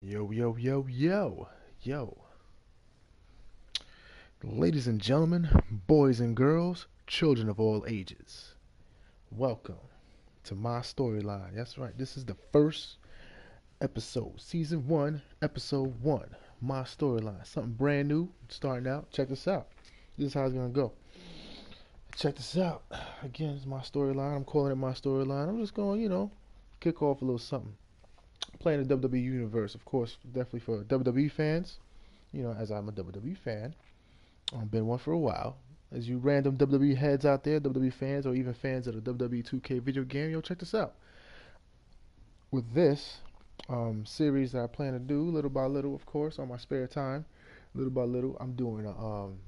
Yo, yo, yo, yo, yo. Ladies and gentlemen, boys and girls, children of all ages, welcome to my storyline. That's right, this is the first episode, season 1, episode 1. My storyline. Something brand new starting out. Check this out. This is how it's gonna go. Check this out. Again, it's my storyline. I'm calling it my storyline. I'm just going, kick off a little something. Playing the WWE Universe, of course, definitely for WWE fans. As I'm a WWE fan. I've been one for a while. As you random WWE heads out there, WWE fans, or even fans of the WWE 2K video game, check this out. With this series that I plan to do, little by little, of course, on my spare time, little by little, I'm doing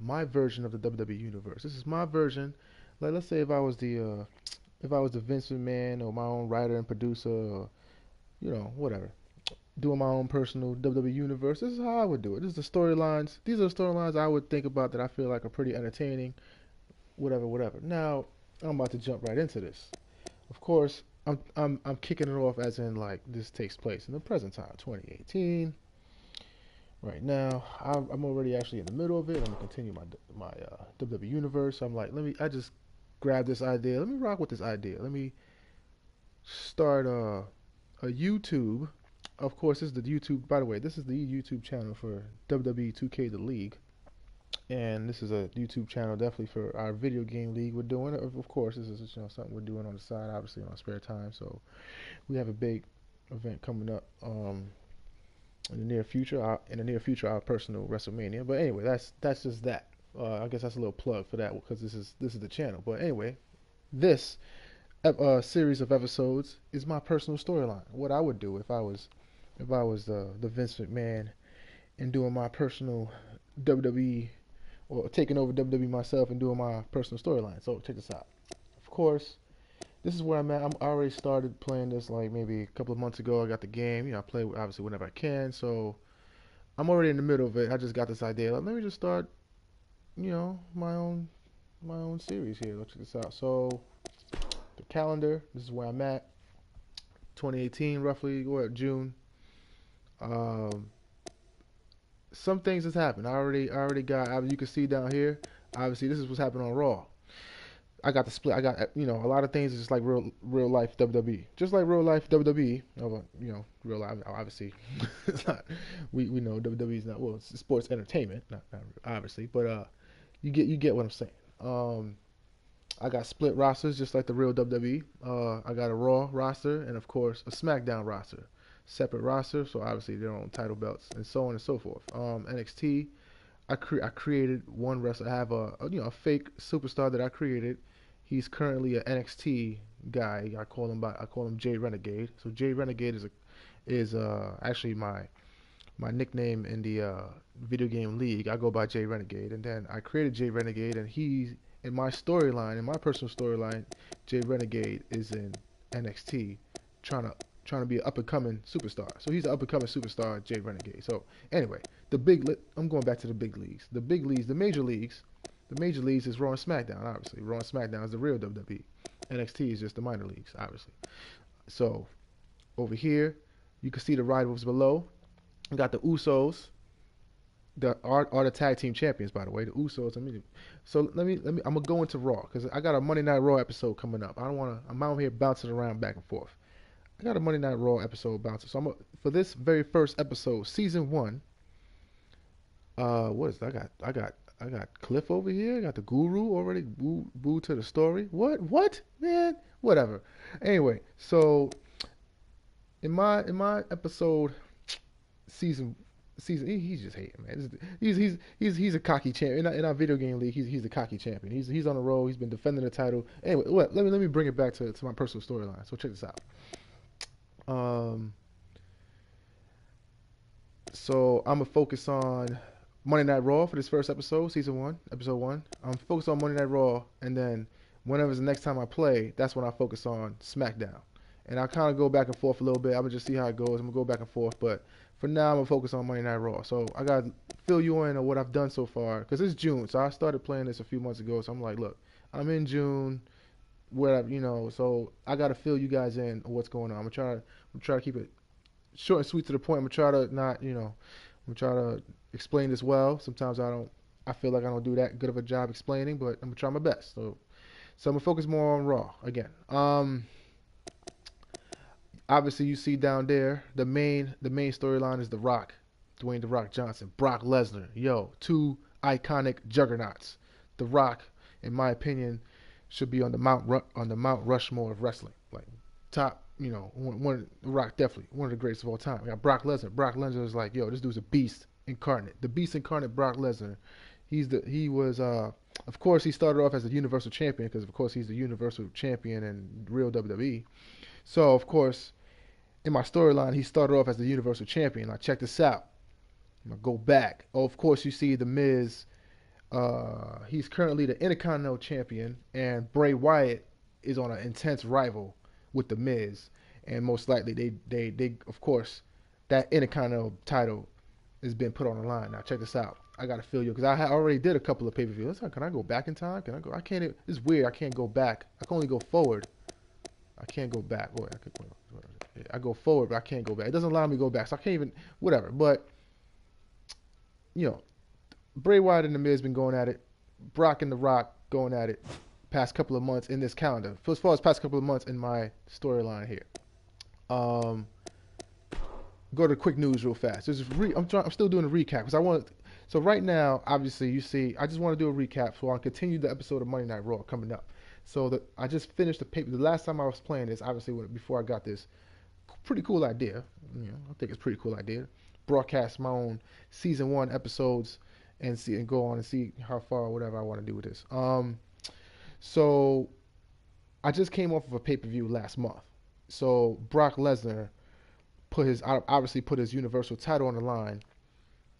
my version of the WWE universe. This is my version. Like, let's say if I was the Vince McMahon or my own writer and producer, or whatever, doing my own personal WWE universe. This is how I would do it. This is the storylines. These are the storylines I would think about that I feel like are pretty entertaining. Whatever, whatever. Now I'm about to jump right into this. Of course, I'm kicking it off as in like this takes place in the present time, 2018. Right now, I'm already actually in the middle of it. I'm gonna continue my WWE universe. I'm like, I just grab this idea. Let me rock with this idea. Let me start a YouTube. Of course, this is the YouTube. By the way, this is the YouTube channel for WWE 2K The League, and this is a YouTube channel definitely for our video game league we're doing. Of course, this is something we're doing on the side, obviously on our spare time. So we have a big event coming up in the near future. Our personal WrestleMania. But anyway, that's just that. I guess that's a little plug for that because this is the channel. But anyway, this series of episodes is my personal storyline. What I would do if I was the Vince McMahon and doing my personal WWE or taking over WWE myself and doing my personal storyline. So check this out. Of course, this is where I'm at. I already started playing this like maybe a couple of months ago. I got the game. I play obviously whenever I can. So I'm already in the middle of it. I just got this idea. Like, let me just start, my own series here. Let's check this out. So the calendar. This is where I'm at. 2018, roughly, what, June. Um, some things has happened. I already got. You can see down here. Obviously, this is what's happening on Raw. I got the split. I got a lot of things is just like real life WWE, just like real life WWE. Real life. Obviously, it's not. We know WWE is not, well, it's sports entertainment, not obviously, but you get what I'm saying. Um, I got split rosters just like the real WWE. I got a Raw roster and of course a SmackDown roster, separate roster. So obviously their own title belts and so on and so forth. NXT. I created one wrestler. I have a fake superstar that I created. He's currently an NXT guy. I call him Jay Renegade. So Jay Renegade is actually my nickname in the video game league. I go by Jay Renegade, and then I created Jay Renegade, and he in my storyline, in my personal storyline, Jay Renegade is in NXT, trying to trying to be an up and coming superstar. So he's an up and coming superstar, Jay Renegade. So anyway, I'm going back to the big leagues. The big leagues, the major leagues. The major leagues is Raw and SmackDown, obviously. Raw and SmackDown is the real WWE. NXT is just the minor leagues, obviously. So over here, you can see the rivals below. We got the Usos, are the tag team champions, by the way. The Usos. So I'm gonna go into Raw because I got a Monday Night Raw episode coming up. I don't wanna. I'm out here bouncing around back and forth. I got a Monday Night Raw episode bouncing. So for this very first episode, season 1. What is that? I got Cliff over here. I got the Guru already. Boo to the story. What man? Whatever. Anyway, so in my episode season he's just hating, man. He's a cocky champion in our video game league. He's a cocky champion. He's on the road. He's been defending the title. Anyway, let me bring it back to my personal storyline. So check this out. Um, so I'm gonna focus on Monday Night Raw for this first episode, season 1, episode 1. I'm focused on Monday Night Raw, and then whenever's the next time I play, that's when I focus on SmackDown. And I'll kind of go back and forth a little bit. I'm gonna just see how it goes. I'm gonna go back and forth, but for now, I'm gonna focus on Monday Night Raw. So I gotta fill you in on what I've done so far, because it's June. So I started playing this a few months ago. So I'm like, look, I'm in June, where so I gotta fill you guys in on what's going on. I'm gonna try to keep it short and sweet to the point. I'm gonna try to not, I'm gonna try to explain this well. Sometimes I don't. I feel like I don't do that good of a job explaining, but I'm gonna try my best. So I'm gonna focus more on Raw again. Obviously you see down there the main storyline is The Rock, Dwayne The Rock Johnson, Brock Lesnar. Yo, two iconic juggernauts. The Rock, in my opinion, should be on the Mount Rushmore of wrestling. Like top, one The Rock definitely one of the greatest of all time. We got Brock Lesnar. Brock Lesnar is like, yo, this dude's a beast incarnate. The beast incarnate, Brock Lesnar. He was of course he started off as a Universal Champion because of course he's the Universal Champion in real WWE. So of course in my storyline, he started off as the Universal Champion. Now check this out. I'm gonna go back. Oh, of course, you see the Miz. He's currently the Intercontinental Champion, and Bray Wyatt is on an intense rival with the Miz, and most likely they of course that Intercontinental title has been put on the line. Now check this out. I gotta feel you because I already did a couple of pay-per-views. Can I go back in time? Can I go? I can't. It's weird. I can't go back. I can only go forward. I can't go back. Boy, I go forward, but I can't go back. It doesn't allow me to go back, so I can't even. Whatever. But you know, Bray Wyatt and The Miz been going at it. Brock and The Rock going at it. Past couple of months in this calendar. As far as past couple of months in my storyline here. Um, Go to the quick news real fast. I'm still doing a recap because I want. So right now, obviously, you see, I just want to do a recap. So I'll continue the episode of Monday Night Raw coming up. I just finished the paper. The last time I was playing this, obviously, before I got this, pretty cool idea. I think it's a pretty cool idea. Broadcast my own season 1 episodes and go on and see how far or whatever I want to do with this. So I just came off of a pay-per-view last month. So Brock Lesnar obviously put his Universal title on the line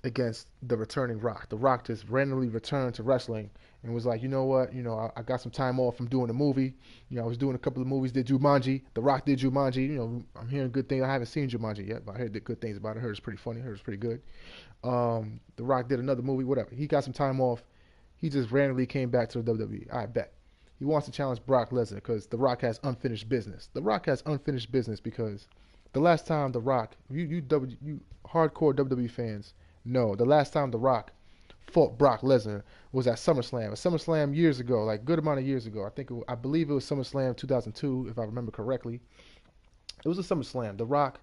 against the returning Rock. The Rock just randomly returned to wrestling and was like, you know what, I got some time off from doing a movie. I was doing a couple of movies, did Jumanji. The Rock did Jumanji. I'm hearing good things. I haven't seen Jumanji yet, but I heard good things about it. I heard it's pretty funny. I heard it's pretty good. The Rock did another movie, whatever. He got some time off. He just randomly came back to the WWE. I bet. He wants to challenge Brock Lesnar because The Rock has unfinished business. The Rock has unfinished business because the last time The Rock, you hardcore WWE fans know, the last time The Rock fought Brock Lesnar was at SummerSlam. At SummerSlam years ago, like good amount of years ago. I believe it was SummerSlam 2002, if I remember correctly. It was a SummerSlam. The Rock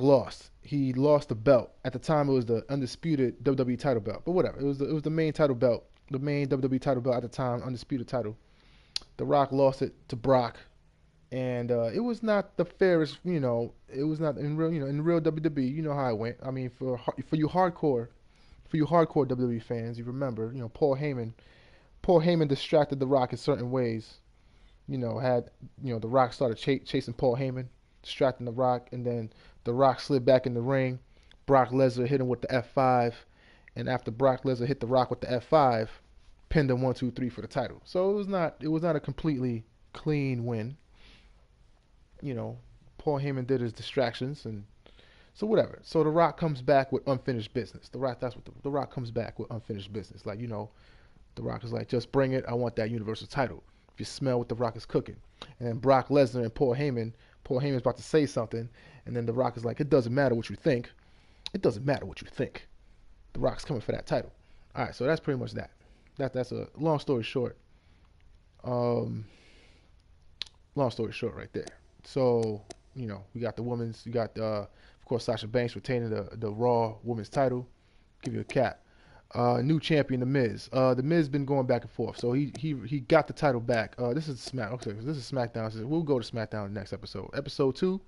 lost. He lost the belt. At the time, it was the undisputed WWE title belt. But whatever. It was the main title belt, the main WWE title belt at the time, undisputed title. The Rock lost it to Brock, and it was not the fairest. It was not in real WWE. You know how it went. I mean, for you hardcore WWE fans, you remember, Paul Heyman distracted The Rock in certain ways. The Rock started chasing Paul Heyman, distracting The Rock, and then The Rock slid back in the ring. Brock Lesnar hit him with the F5, and after Brock Lesnar hit The Rock with the F5, pinned him 1, 2, 3 for the title. So it was not a completely clean win. Paul Heyman did his distractions, and so whatever. So The Rock comes back with unfinished business. That's what The Rock comes back with unfinished business. Like, The Rock is like, just bring it. I want that Universal title. If you smell what The Rock is cooking. And then Brock Lesnar and Paul Heyman's about to say something, and then The Rock is like, it doesn't matter what you think. It doesn't matter what you think. The Rock's coming for that title. All right, so that's pretty much that. That's a long story short. Long story short right there. So, we got of course, Sasha Banks retaining the Raw Women's title. Give you a cap. New champion, The Miz. The Miz been going back and forth, so he got the title back. This is SmackDown. So we'll go to SmackDown next episode. Episode two,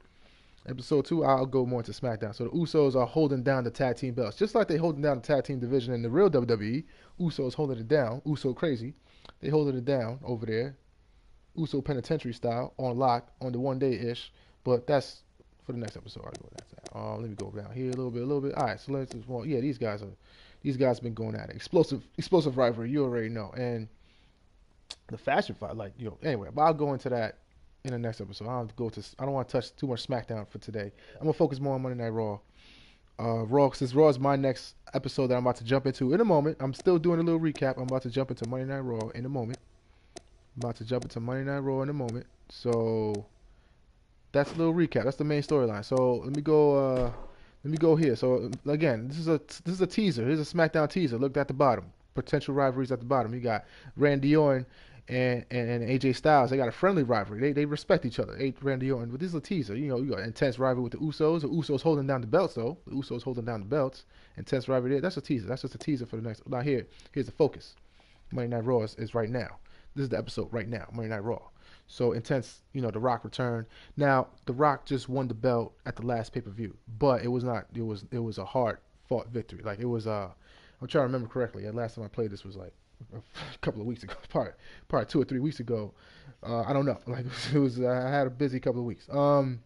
I'll go more into SmackDown. So the Usos are holding down the tag team belts, just like they holding down the tag team division in the real WWE. Usos holding it down. Uso crazy. They holding it down over there. Uso Penitentiary style, on lock, on the 1 day ish. But that's for the next episode. I'll go with that. Let me go down here a little bit. All right, so let's just these guys have been going at it. Explosive rivalry, you already know. And the fashion fight, anyway, but I'll go into that in the next episode. I don't want to touch too much SmackDown for today. I'm gonna focus more on Monday Night Raw. Since Raw is my next episode that I'm about to jump into in a moment. I'm still doing a little recap. I'm about to jump into Monday Night Raw in a moment. So That's a little recap. That's the main storyline. So let me go. Let me go here. So again, this is a teaser. Here's a SmackDown teaser. Look at the bottom. Potential rivalries at the bottom. You got Randy Orton and AJ Styles. They got a friendly rivalry. They respect each other. Randy Orton. But this is a teaser. You got intense rivalry with the Usos. The Usos holding down the belts though. The Usos holding down the belts. Intense rivalry there. That's a teaser. That's just a teaser for the next. Now here's the focus. Monday Night Raw is right now. This is the episode right now. Monday Night Raw. So intense, The Rock returned. Now, The Rock just won the belt at the last pay-per-view, but it was not. It was a hard fought victory. Like it was. I'm trying to remember correctly. The last time I played this was like a couple of weeks ago, probably 2 or 3 weeks ago. I don't know. Like it was. I had a busy couple of weeks. I'm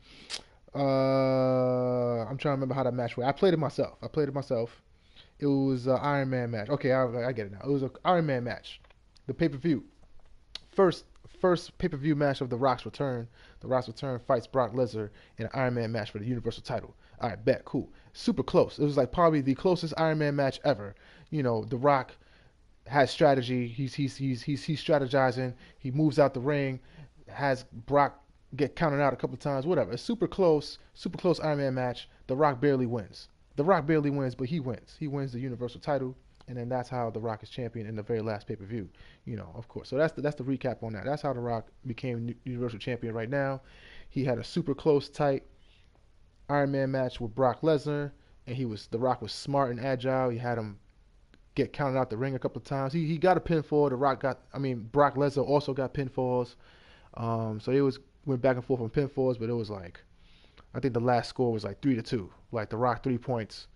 trying to remember how that match went. I played it myself. It was an Iron Man match. Okay, I get it now. It was an Iron Man match. The pay-per-view. First first pay-per-view match of The Rock's return. The Rock's return fights Brock Lesnar in an Iron Man match for the Universal title. All right, bet, cool. Super close. It was like probably the closest Iron Man match ever. The Rock has strategy. He's strategizing. He moves out the ring, has Brock get counted out a couple of times, whatever. It's super close Iron Man match. The Rock barely wins. But he wins. He wins the Universal title, and then that's how The Rock is champion in the very last pay per view. Of course. So that's the recap on that. That's how The Rock became Universal champion right now. He had a super close, tight Iron Man match with Brock Lesnar, and The Rock was smart and agile. He had him get counted out the ring a couple of times. He got a pinfall. Brock Lesnar also got pinfalls. So it went back and forth on pinfalls, but it was like, I think the last score was like 3-2. Like The Rock 3 points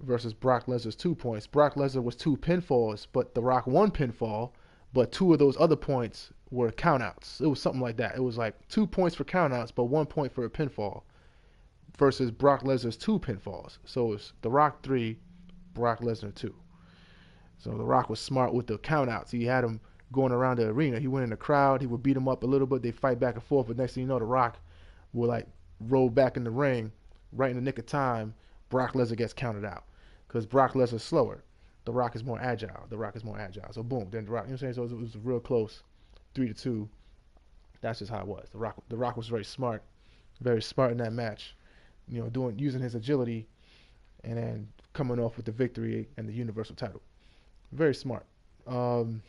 versus Brock Lesnar's 2 points. Brock Lesnar was 2 pinfalls, but The Rock 1 pinfall, but 2 of those other points were countouts. It was something like that. It was like 2 points for countouts, but 1 point for a pinfall versus Brock Lesnar's 2 pinfalls. So it's The Rock 3, Brock Lesnar 2. So The Rock was smart with the countouts. He had him going around the arena. He went in the crowd. He would beat him up a little bit. They fight back and forth, but next thing you know, The Rock would like roll back in the ring right in the nick of time. Brock Lesnar gets counted out because Brock Lesnar's slower. The Rock is more agile. So boom, then The Rock. You know what I'm saying? So it was real close, 3-2. That's just how it was. The Rock was very smart in that match. Using his agility and then coming off with the victory and the Universal title. Very smart. The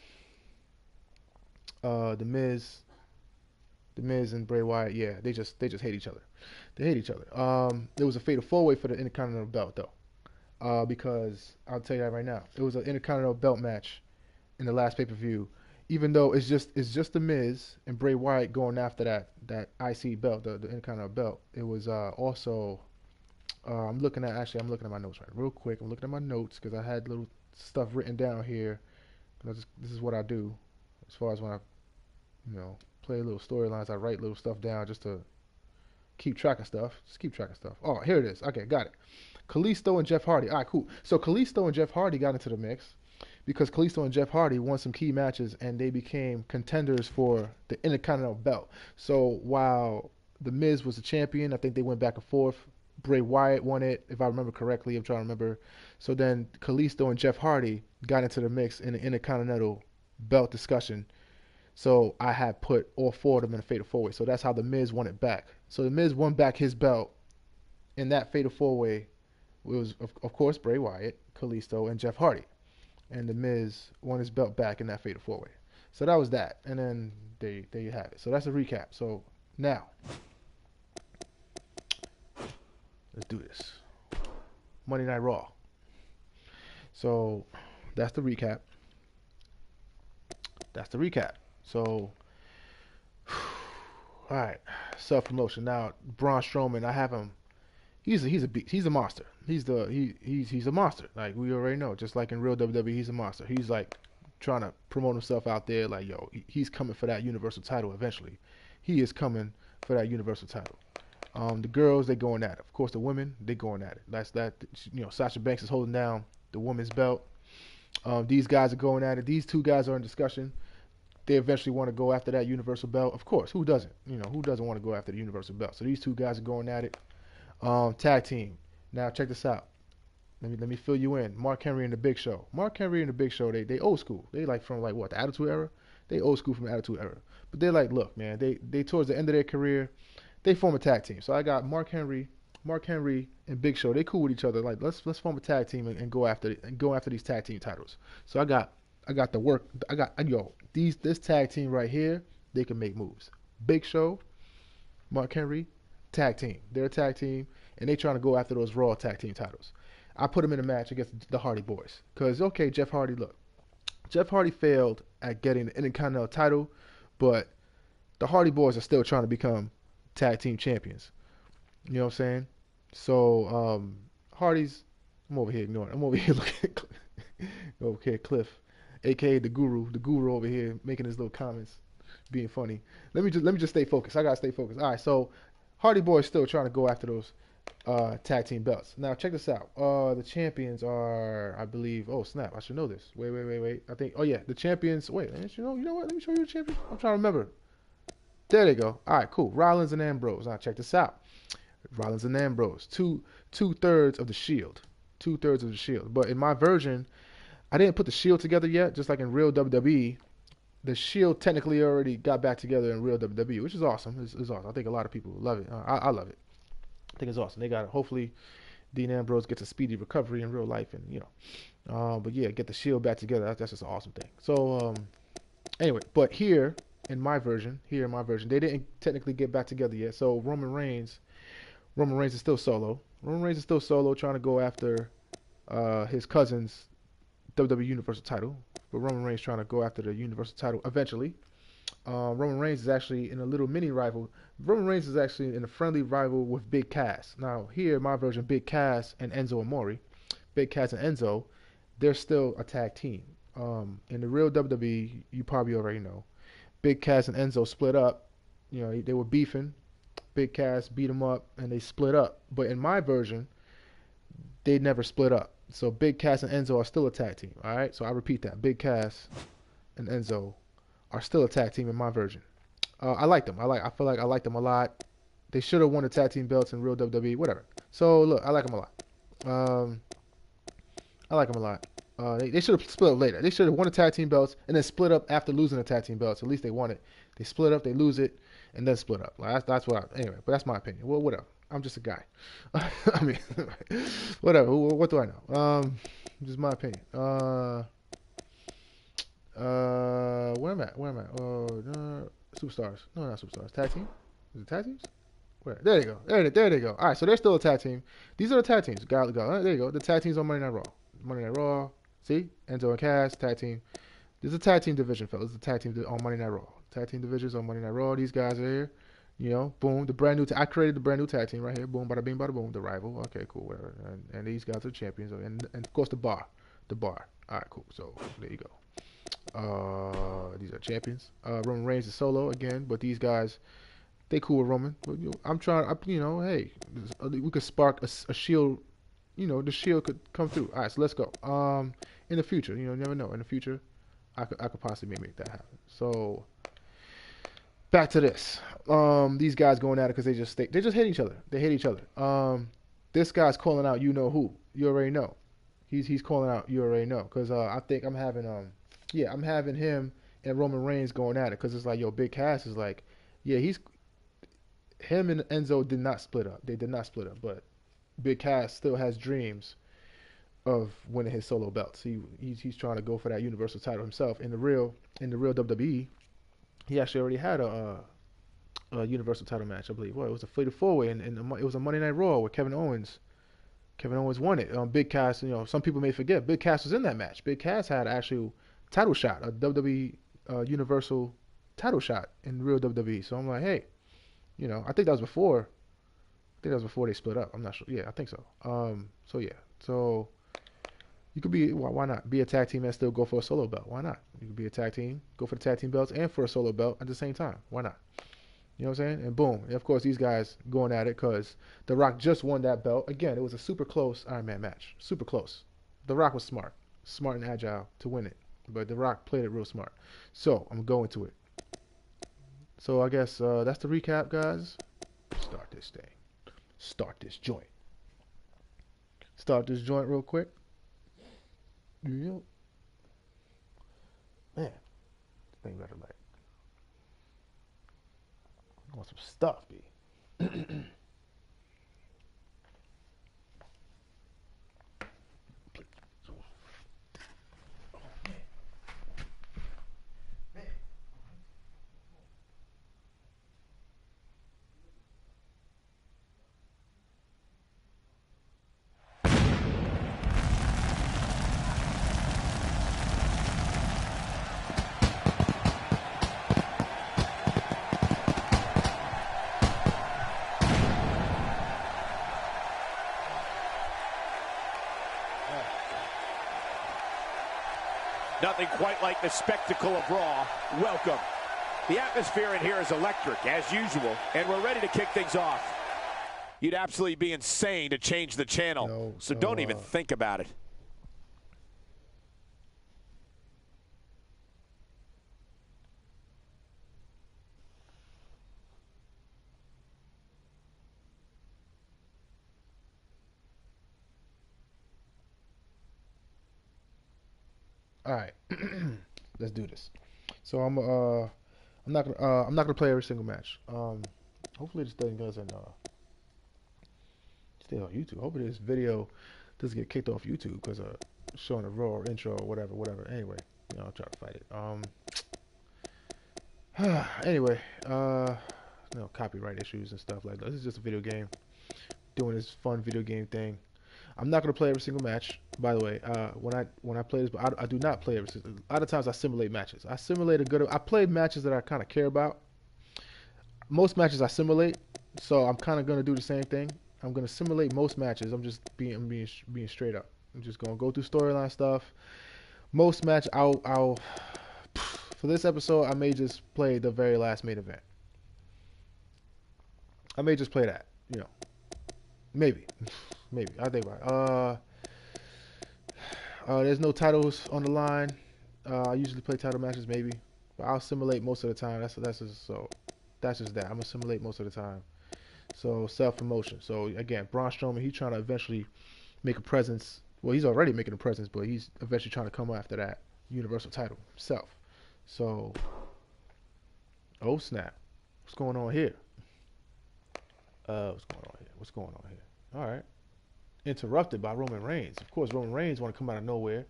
Miz and Bray Wyatt, yeah, they just hate each other. They hate each other. It was a fatal four-way for the Intercontinental Belt though, because I'll tell you that right now, it was an Intercontinental Belt match in the last pay-per-view. Even though it's just the Miz and Bray Wyatt going after that IC belt, the Intercontinental Belt. It was also I'm looking at my notes right real quick. I'm looking at my notes because I had little stuff written down here. This is what I do as far as when I play little storylines. I write little stuff down just to keep track of stuff. Oh, here it is. Okay, got it. Kalisto and Jeff Hardy. All right, cool. So Kalisto and Jeff Hardy got into the mix because Kalisto and Jeff Hardy won some key matches and they became contenders for the Intercontinental Belt. So while The Miz was the champion, I think they went back and forth. Bray Wyatt won it, if I remember correctly. I'm trying to remember. So then Kalisto and Jeff Hardy got into the mix in the Intercontinental Belt discussion. So I had put all four of them in a fatal four-way. So that's how The Miz won it back. So The Miz won back his belt in that fatal four-way. It was, of course, Bray Wyatt, Kalisto, and Jeff Hardy. And The Miz won his belt back in that fatal four-way. So that was that. And then there you have it. So that's a recap. So now, let's do this. Monday Night Raw. So that's the recap. So, all right, self-promotion. Now, Braun Strowman, I have him. He's a beast. He's a monster. He's a monster. Like we already know. Just like in real WWE, he's a monster. He's like trying to promote himself out there. Like he's coming for that Universal title eventually. He is coming for that Universal title. The girls, they going at it. Of course, the women, they going at it. That's that. Sasha Banks is holding down the women's belt. These guys are going at it. These two guys are in discussion. They eventually want to go after that Universal belt. Of course, who doesn't? Who doesn't want to go after the Universal belt? So these two guys are going at it. Tag team. Now check this out. Let me fill you in. Mark Henry and the Big Show. They old school. They like from like what, the Attitude Era? They old school from the Attitude Era. But they're like, look, man, they towards the end of their career, they form a tag team. So I got Mark Henry and Big Show. They cool with each other. Like let's form a tag team and go after these tag team titles. So I got the work. I got yo these this tag team right here. They can make moves. Big Show, Mark Henry, tag team. They're a tag team, and they trying to go after those Raw tag team titles. I put them in a match against the Hardy Boys. Cause okay, Jeff Hardy, look, Jeff Hardy failed at getting the Intercontinental title, but the Hardy Boys are still trying to become tag team champions. You know what I'm saying? So Hardy's. I'm over here ignoring. I'm over here looking. Over here, Cliff, aka the Guru. The Guru over here making his little comments, being funny. Let me just stay focused. I gotta stay focused. All right. So Hardy Boys still trying to go after those tag team belts. Now check this out. The champions are, I believe. Oh snap! I should know this. Wait. I think. Oh yeah, the champions. Wait, you know what? Let me show you the champions. I'm trying to remember. There they go. All right, cool. Rollins and Ambrose. Now check this out. Rollins and Ambrose. Two thirds of the Shield. Two-thirds of the Shield. But in my version, I didn't put the Shield together yet. Just like in real WWE, the Shield technically already got back together in real WWE, which is awesome. It's awesome. I think a lot of people love it. I love it. I think it's awesome. They got it. Hopefully, Dean Ambrose gets a speedy recovery in real life, and you know, but yeah, get the Shield back together. That's just an awesome thing. So anyway, but here in my version, they didn't technically get back together yet. So Roman Reigns is still solo. Roman Reigns is still solo, trying to go after his cousin's WWE Universal title. But Roman Reigns trying to go after the Universal title eventually. Roman Reigns is actually in a little mini rival. Roman Reigns is actually in a friendly rival with Big Cass. Now, here, in my version, Big Cass and Enzo Amore. Big Cass and Enzo, they're still a tag team. In the real WWE, you probably already know. Big Cass and Enzo split up. You know, they were beefing. Big Cass beat them up, and they split up. But in my version, they never split up. So Big Cass and Enzo are still a tag team. All right. So I repeat that: Big Cass and Enzo are still a tag team in my version. I like them. I feel like I like them a lot. They should have won the tag team belts in real WWE. Whatever. So look, I like them a lot. Um, I like them a lot. They should have split up later. They should have won the tag team belts and then split up after losing the tag team belts. At least they won it. They split up, they lose it, and then split up. Like, that's what. Anyway, but that's my opinion. Well, whatever. I'm just a guy. I mean, whatever. What do I know? Just my opinion. Where am I? Where am I? Superstars. No, not superstars. Tag team. Is it tag teams? Where? There you go. There they go. All right, so they're still a tag team. These are the tag teams. Got go. There you go. The tag teams on Monday Night Raw. Monday Night Raw. See? Enzo and Cass, tag team. There's a tag team division, fellas. The tag team on Monday Night Raw. Tag team divisions on Monday Night Raw. These guys are here. You know, boom. The brand new. I created the brand new tag team right here. Boom, bada bing, bada boom. The rival. Okay, cool, whatever. And these guys are champions. And of course the bar. The bar. All right, cool. So there you go. These are champions. Roman Reigns is solo again, but these guys, they cool with Roman. But, I'm trying. Hey, we could spark a shield. The shield could come through. All right, so let's go. In the future, you never know. In the future, I could possibly make that happen. So back to this. These guys going at it because they just hate each other. They hate each other. This guy's calling out. You know who? You already know. He's calling out. You already know. Because I think I'm having I'm having him and Roman Reigns going at it because it's like, yo, Big Cass is like, yeah, him and Enzo did not split up. They did not split up, but Big Cass still has dreams of winning his solo belts. He's trying to go for that Universal title himself. In the real WWE, he actually already had a Universal title match, I believe. Well, it was a Fatal 4-Way, and it was a Monday Night Raw where Kevin Owens won it. Big Cass, some people may forget, Big Cass was in that match. Big Cass had an actual title shot, a WWE Universal title shot in real WWE. So I'm like, hey, I think that was before. They split up. I'm not sure. Yeah, I think so. So yeah. So you could be, why not be a tag team and still go for a solo belt? Why not? You could be a tag team, go for the tag team belts and for a solo belt at the same time. Why not? You know what I'm saying? And boom. And of course, these guys going at it because The Rock just won that belt. Again, it was a super close Iron Man match. Super close. The Rock was smart and agile to win it. But The Rock played it real smart. So I'm going to it. So I guess that's the recap, guys. Start this thing. Start this joint. Start this joint real quick. Yep. Man, this thing better like. I want some stuff, B. Nothing quite like the spectacle of Raw. Welcome. The atmosphere in here is electric, as usual, and we're ready to kick things off. You'd absolutely be insane to change the channel, so don't even think about it. All right, let's do this. So I'm not gonna play every single match. Hopefully this thing doesn't stay on YouTube. Hopefully this video doesn't get kicked off YouTube because showing a Raw intro or whatever. Anyway, I'll try to fight it. Anyway, copyright issues and stuff like that. This is just a video game, doing this fun video game thing. I'm not gonna play every single match. By the way, when I play this, but I do not play every single. A lot of times I simulate matches. I play matches that I kind of care about. Most matches I simulate, so I'm kind of gonna do the same thing. I'm gonna simulate most matches. I'm just being straight up. I'm just gonna go through storyline stuff. Most match I'll for this episode I may just play the very last main event. I may just play that. Maybe. Maybe. I think about it. There's no titles on the line. I usually play title matches, maybe, but I'll simulate most of the time. That's just that. I'm gonna simulate most of the time. So self-promotion. So again, Braun Strowman, he's trying to eventually make a presence. Well, he's already making a presence, but he's eventually trying to come after that Universal title himself. So, oh snap, what's going on here? What's going on here? All right. Interrupted by Roman Reigns. Of course, Roman Reigns want to come out of nowhere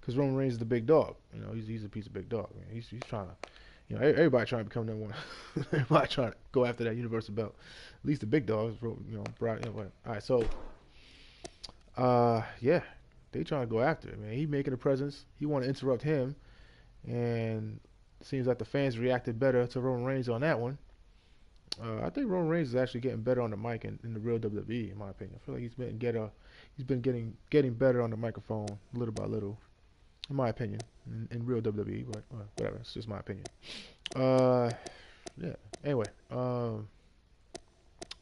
because Roman Reigns is the big dog. He's a piece of big dog. Man. He's trying to, everybody trying to become number one. Everybody trying to go after that Universal belt. At least the big dogs, All right, so, yeah, they trying to go after it, man. He making a presence. He want to interrupt him, and it seems like the fans reacted better to Roman Reigns on that one. I think Roman Reigns is actually getting better on the mic in the real WWE, in my opinion. I feel like he's been getting better on the microphone little by little, in my opinion, in real WWE. But whatever, it's just my opinion. Yeah. Anyway, there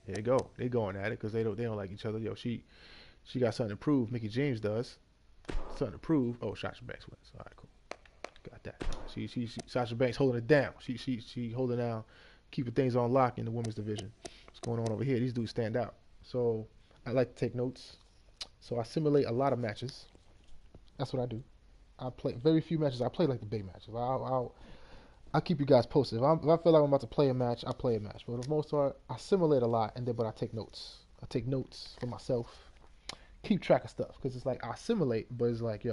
you go. They going at it because they don't like each other. She got something to prove. Mickie James does something to prove. Oh, Sasha Banks wins. All right, cool. Got that. Sasha Banks holding it down. She holding down. Keeping things on lock in the women's division. What's going on over here? These dudes stand out. So I like to take notes. So I simulate a lot of matches. That's what I do. I play very few matches. I play like the big matches. I'll keep you guys posted. If I feel like I'm about to play a match, I play a match. But for the most part, I simulate a lot, but I take notes. I take notes for myself. Keep track of stuff because it's like I simulate, but it's like,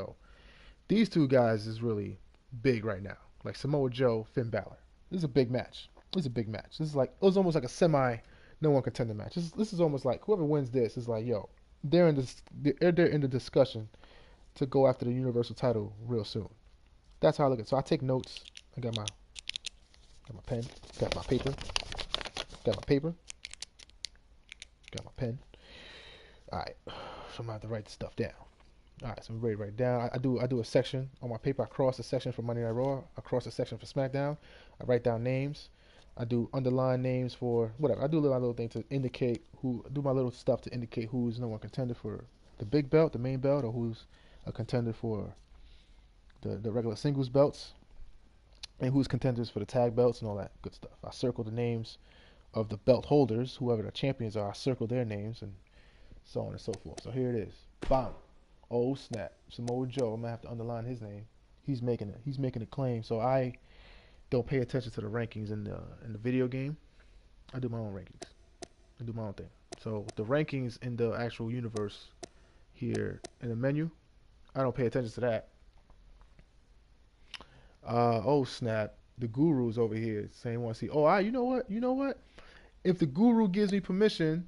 these two guys is really big right now. Like Samoa Joe, Finn Balor. This is a big match. This is like, it was almost like a semi no one contender match. This is almost like whoever wins this is like, they're in the discussion to go after the Universal title real soon. That's how I look at it. So I take notes. I got my pen, got my paper, got my pen. All right, so I'm gonna have to write the stuff down. All right, so I'm ready to write it down. I do a section on my paper. I cross a section for Monday Night Raw. I cross a section for SmackDown. I write down names. I do underline names for whatever. I do my little thing to indicate do my little stuff to indicate who's no one contender for the big belt, the main belt, or who's a contender for the regular singles belts, and who's contenders for the tag belts and all that good stuff. I circle the names of the belt holders, whoever the champions are. I circle their names and so on and so forth. So here it is. Bam. Oh snap. Samoa Joe. I'm gonna have to underline his name. He's making a claim. So I don't pay attention to the rankings in the video game. I do my own rankings. I do my own thing. So the rankings in the actual universe here in the menu, I don't pay attention to that. Oh snap! The guru's over here saying want to see. Oh, you know what? You know what? If the guru gives me permission,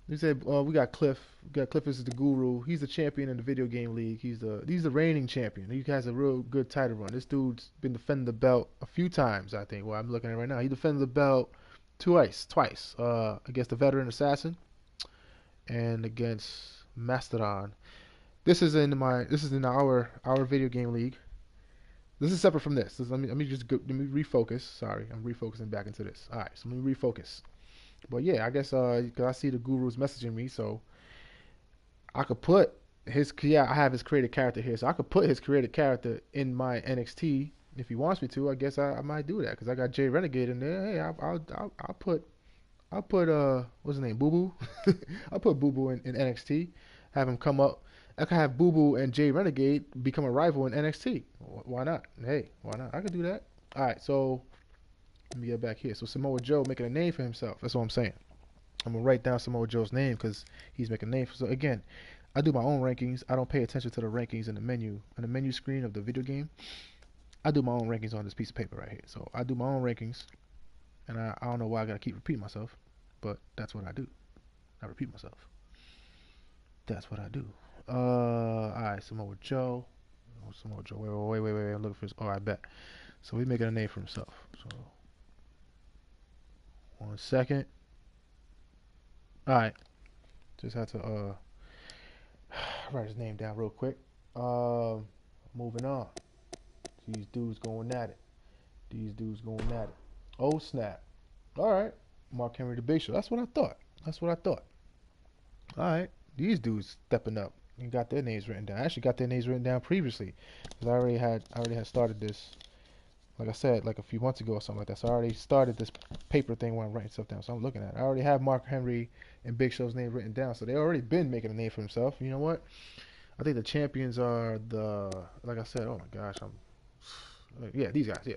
he said we got Cliff. We got Cliff is the guru. He's the champion in the video game league. He's the reigning champion. He has a real good title run. This dude's been defending the belt a few times. I think. Well, I'm looking at it right now. He defended the belt twice. Against the veteran assassin and against Mastodon. This is in our video game league. This is separate from this. Let me just let me refocus. Sorry, I'm refocusing back into this. All right, so let me refocus. But yeah, I guess because I see the guru's messaging me, so I could put I have his created character here, so I could put his created character in my NXT if he wants me to. I guess I might do that because I got Jay Renegade in there. Hey, I'll put what's his name, Boo Boo. I'll put Boo Boo in NXT. Have him come up. I could have Boo Boo and Jay Renegade become a rival in NXT. Why not? Hey, why not? I could do that. All right, so let me get back here. So Samoa Joe making a name for himself. That's what I'm saying. I'm gonna write down Samoa Joe's name because he's making a name. So again, I do my own rankings. I don't pay attention to the rankings in the menu screen of the video game. I do my own rankings on this piece of paper right here. So I do my own rankings, and I don't know why I gotta keep repeating myself, but that's what I do. I repeat myself. That's what I do. All right, Samoa Joe. Oh, Samoa Joe. Wait. I'm looking for his. Oh, I bet. So he's making a name for himself. So 1 second. All right. Just had to write his name down real quick. Moving on. These dudes going at it. Oh snap. All right. Mark Henry the Big Show. That's what I thought. All right. These dudes stepping up and got their names written down. I actually got their names written down previously because I already had started this. Like I said, like a few months ago or something like that. So I already started this paper thing when I'm writing stuff down. So I'm looking at it. I already have Mark Henry and Big Show's name written down. So they already been making a name for himself. You know what? I think the champions are like I said, oh my gosh, yeah, these guys, yeah.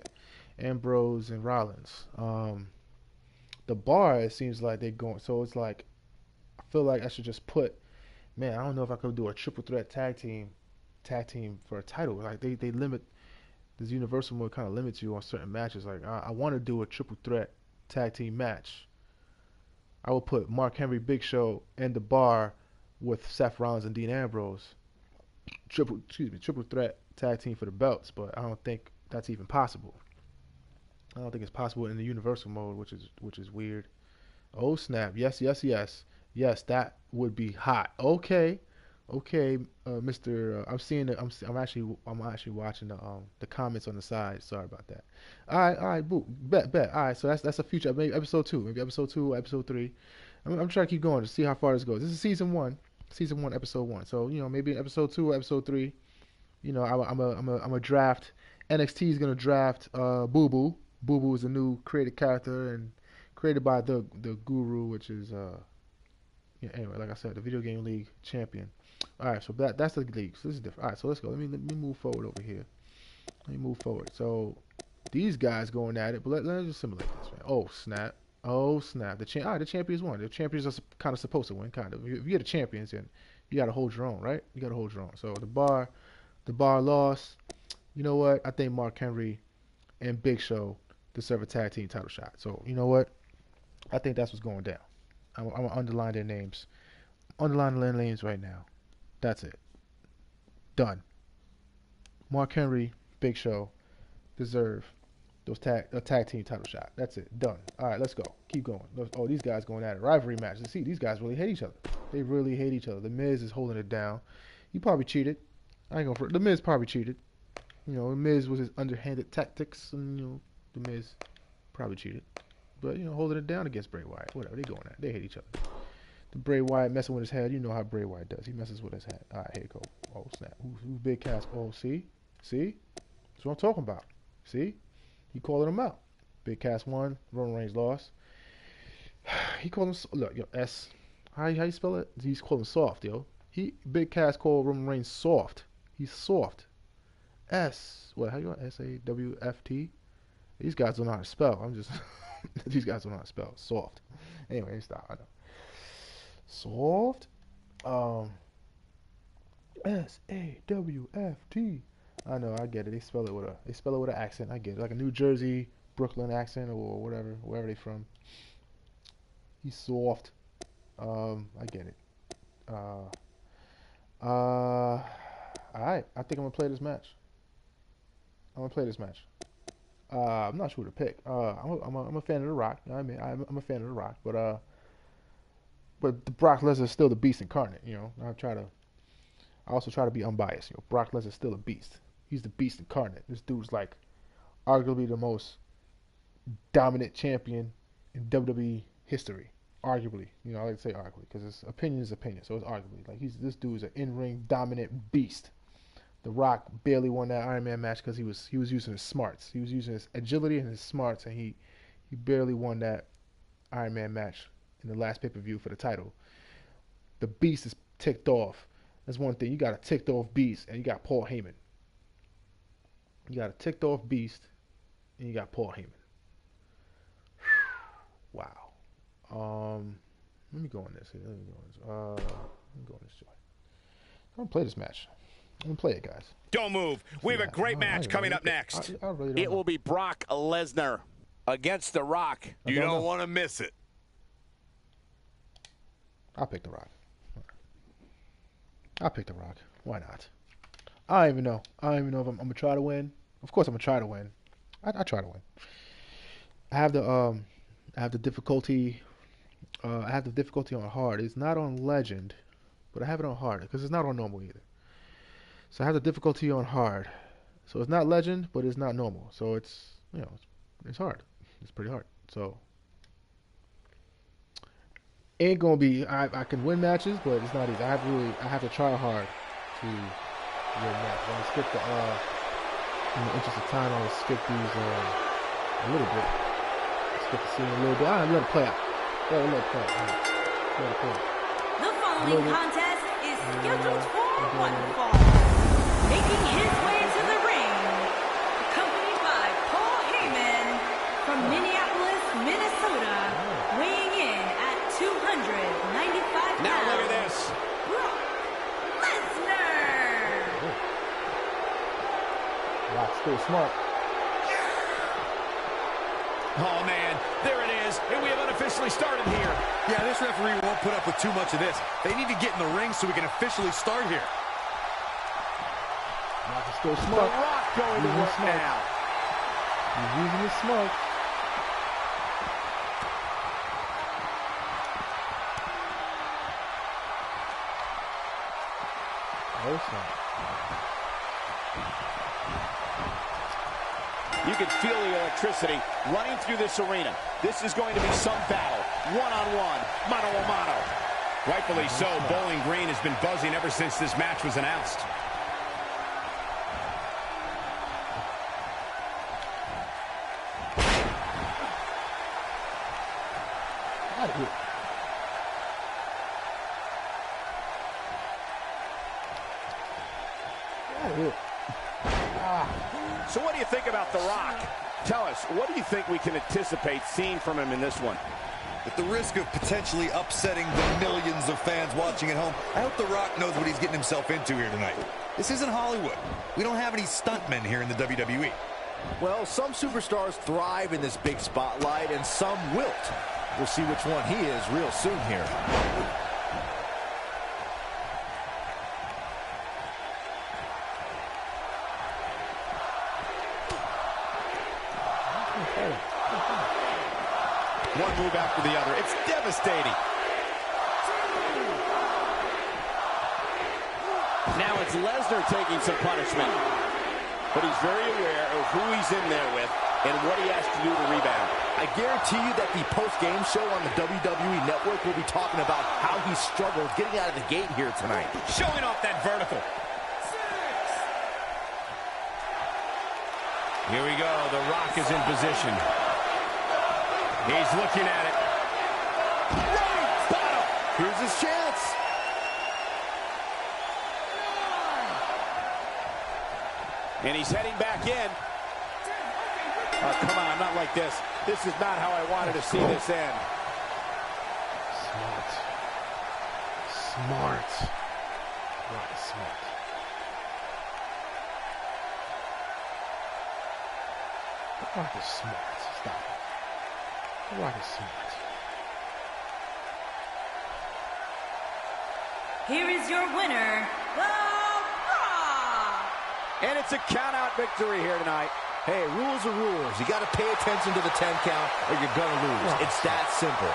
Ambrose and Rollins. The bar, it seems like they're going, so it's like, I feel like I should just put, man, I don't know if I could do a triple threat tag team for a title. Like they limit, this Universal mode kind of limits you on certain matches. Like I want to do a triple threat tag team match. I will put Mark Henry, Big Show, and the bar with Seth Rollins and Dean Ambrose. Triple threat tag team for the belts, but I don't think that's even possible. I don't think it's possible in the Universal mode, which is weird. Oh snap! Yes, that would be hot. Okay, Mister. I'm seeing it. I'm actually watching the comments on the side. Sorry about that. All right, boo, bet. All right, so that's a future, maybe episode 2, maybe episode 2, episode 3. I'm trying to keep going to see how far this goes. This is season 1, episode 1. So maybe in episode 2 or episode 3, I'm a draft. NXT is gonna draft Boo Boo. Boo Boo is a new created character and created by the Guru, which is yeah, anyway, like I said, the video game league champion. All right, so that's the league. So this is different. All right, so let's go. Let me move forward over here. So these guys going at it, but let's just simulate this, man. Oh snap! The champions won. The champions are kind of supposed to win, kind of. If you're the champions, then you got to hold your own, right? You got to hold your own. So the bar lost. You know what? I think Mark Henry and Big Show deserve a tag team title shot. So you know what? I think that's what's going down. I'm gonna underline their names. Underline their names right now. That's it. Done. Mark Henry, Big Show deserve those tag team title shot. That's it. Done. All right, let's go. Keep going. Oh, these guys going at it. Rivalry match. See, these guys really hate each other. They really hate each other. The Miz is holding it down. He probably cheated. I ain't going for it. The Miz probably cheated. The Miz was his underhanded tactics, and the Miz probably cheated. But holding it down against Bray Wyatt. Whatever. They going at it. They hate each other. The Bray Wyatt messing with his head. You know how Bray Wyatt does. He messes with his head. All right, here you go. Oh snap. Who's Big Cass? Oh, see? That's what I'm talking about. See? He calling him out. Big Cass won. Roman Reigns lost. He called him. Look, S. How you spell it? He's calling him soft, yo. Big Cass called Roman Reigns soft. He's soft. S. What? How you want? SAWFT? These guys don't know how to spell. These guys don't know how to spell. Soft. Anyway, stop. I know. Soft. SAWFT. I know, I get it. They spell it with an accent. I get it, like a New Jersey, Brooklyn accent or whatever, wherever they from. He's soft. I get it. All right. I think I'm gonna play this match. I'm not sure who to pick. I'm a fan of The Rock. You know what I mean, I'm a fan of The Rock, but Brock Lesnar is still the beast incarnate. You know, I also try to be unbiased. You know, Brock Lesnar is still a beast. He's the beast incarnate. This dude's like arguably the most dominant champion in WWE history. Arguably, you know, I like to say arguably because his opinion is opinion, so it's arguably. Like this dude's an in-ring dominant beast. The Rock barely won that Iron Man match because he was using his smarts. He was using his agility and his smarts, and he barely won that Iron Man match in the last pay-per-view for the title. The Beast is ticked off. That's one thing. You got a ticked off Beast, and you got Paul Heyman. You got a ticked off Beast, and you got Paul Heyman. Wow. Let me go on this. Let me go on this joint. I'm gonna play this match. I'm gonna play it, guys. Don't move. We have a great match coming up next. I really don't it know. will be Brock Lesnar against The Rock. You don't want to miss it. I'll pick The Rock. I'll pick The Rock. Why not? I don't even know. if I'm gonna try to win. Of course, I'm gonna try to win. I try to win. I have the difficulty. I have the difficulty on hard. It's not on legend, but I have it on hard because it's not on normal either. So I have the difficulty on hard. So it's not legend, but it's not normal. So it's it's hard. It's pretty hard. So ain't gonna be. I can win matches, but it's not easy. I have to try hard to win matches. I'm gonna skip in the interest of time. I'm gonna skip these a little bit. Skip the scene a little bit. Let it play out. Let it play out. The following contest is scheduled for one fall. Making his way to the ring, accompanied by Paul Heyman from Minneapolis, Minnesota, weighing in at 295 pounds. Now look at this. Brock Lesnar. Rock's still smart. Oh, man. There it is. And we have unofficially started here. Yeah, this referee won't put up with too much of this. They need to get in the ring so we can officially start here. Rock is still The smart. Rock going to work now. He's using his smoke. You can feel the electricity running through this arena. This is going to be some battle. One-on-one, mano-a-mano. Rightfully so, Bowling Green has been buzzing ever since this match was announced. Out of here. Out of here. So what do you think about The Rock? Tell us, what do you think we can anticipate seeing from him in this one? At the risk of potentially upsetting the millions of fans watching at home, I hope The Rock knows what he's getting himself into here tonight. This isn't Hollywood. We don't have any stuntmen here in the WWE. Well, some superstars thrive in this big spotlight, and some wilt. We'll see which one he is real soon here. One move after the other. It's devastating. Now it's Lesnar taking some punishment. But he's very aware of who he's in there with and what he has to do to rebound. I guarantee you that the post-game show on the WWE Network will be talking about how he struggled getting out of the gate here tonight. Showing off that vertical. Here we go. The Rock is in position. He's looking at it. Right bottom. Here's his chance. And he's heading back in. Oh, come on, not like this. This is not how I wanted to see this end. Smart. Smart. Rock is smart. The Rock is smart. Stop it. The Rock is smart. Here is your winner, The Rock. And it's a count-out victory here tonight. Hey, rules are rules. You got to pay attention to the 10 count or you're going to lose. Right. It's that simple.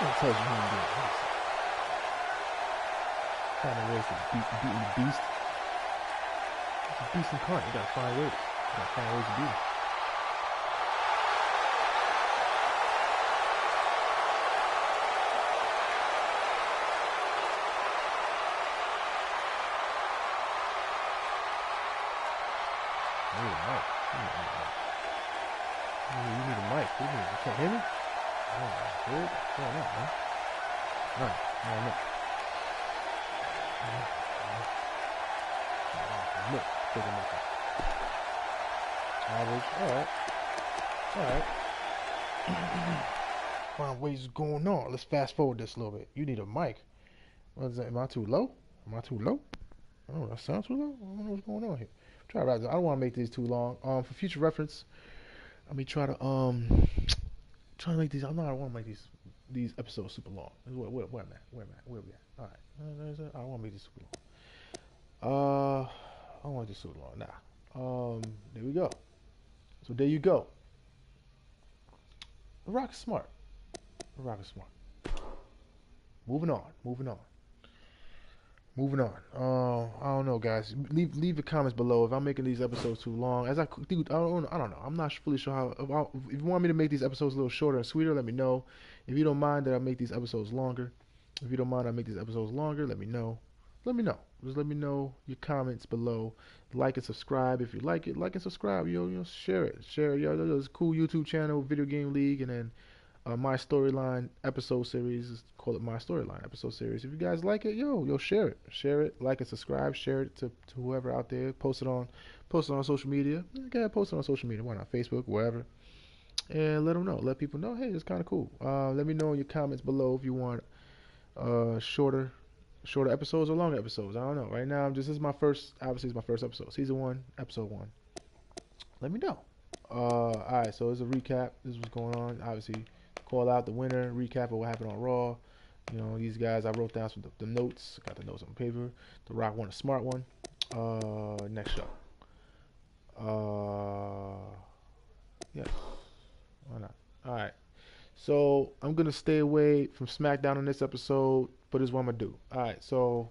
I told you he didn't do it. Find a way to beating the beast. It's a beast incarnate. You gotta find ways. You gotta find ways to beat him. You need a mic. You need a mic. What do you mean? You can't hear me? Oh, good. What's going on, man? Alright, no. Look, take a look. Average, alright. Find ways going on. Let's fast forward this a little bit. You need a mic. What is that? Am I too low? Am I too low? I don't know. That sounds too low? I don't know what's going on here. Try to wrap this. I don't want to make these too long. For future reference, let me try to make these. I don't want to make these episodes super long. Where am I? Where we at? All right. I don't want to make these super long. I don't want this super long. Nah. There we go. So there you go. The Rock is smart. The Rock is smart. Moving on. I don't know, guys. Leave the comments below if I'm making these episodes too long. I don't know. I'm not fully sure how. If you want me to make these episodes a little shorter and sweeter, let me know. If you don't mind that I make these episodes longer, let me know. Just let me know your comments below. Like and subscribe if you like it. Like and subscribe. Share it. There's a cool YouTube channel, Video Game League, and then My Storyline episode series. Call it My Storyline episode series. If you guys like it, share it. Like and subscribe. Share it to whoever out there. Post it on social media. Go ahead, post it on social media. Why not? Facebook, wherever. And let them know. Let people know. Hey, it's kind of cool. Let me know in your comments below if you want shorter episodes or longer episodes. I don't know. Right now, this is my first. Obviously, it's my first episode. Season 1, episode 1. Let me know. All right. So it's a recap. This is what's going on. Obviously, call out the winner. Recap of what happened on Raw. These guys. I wrote down some the notes. Got the notes on paper. The Rock won a smart one. Next show. Yes. Why not? All right. So I'm gonna stay away from SmackDown on this episode, but this is what I'm gonna do. All right. So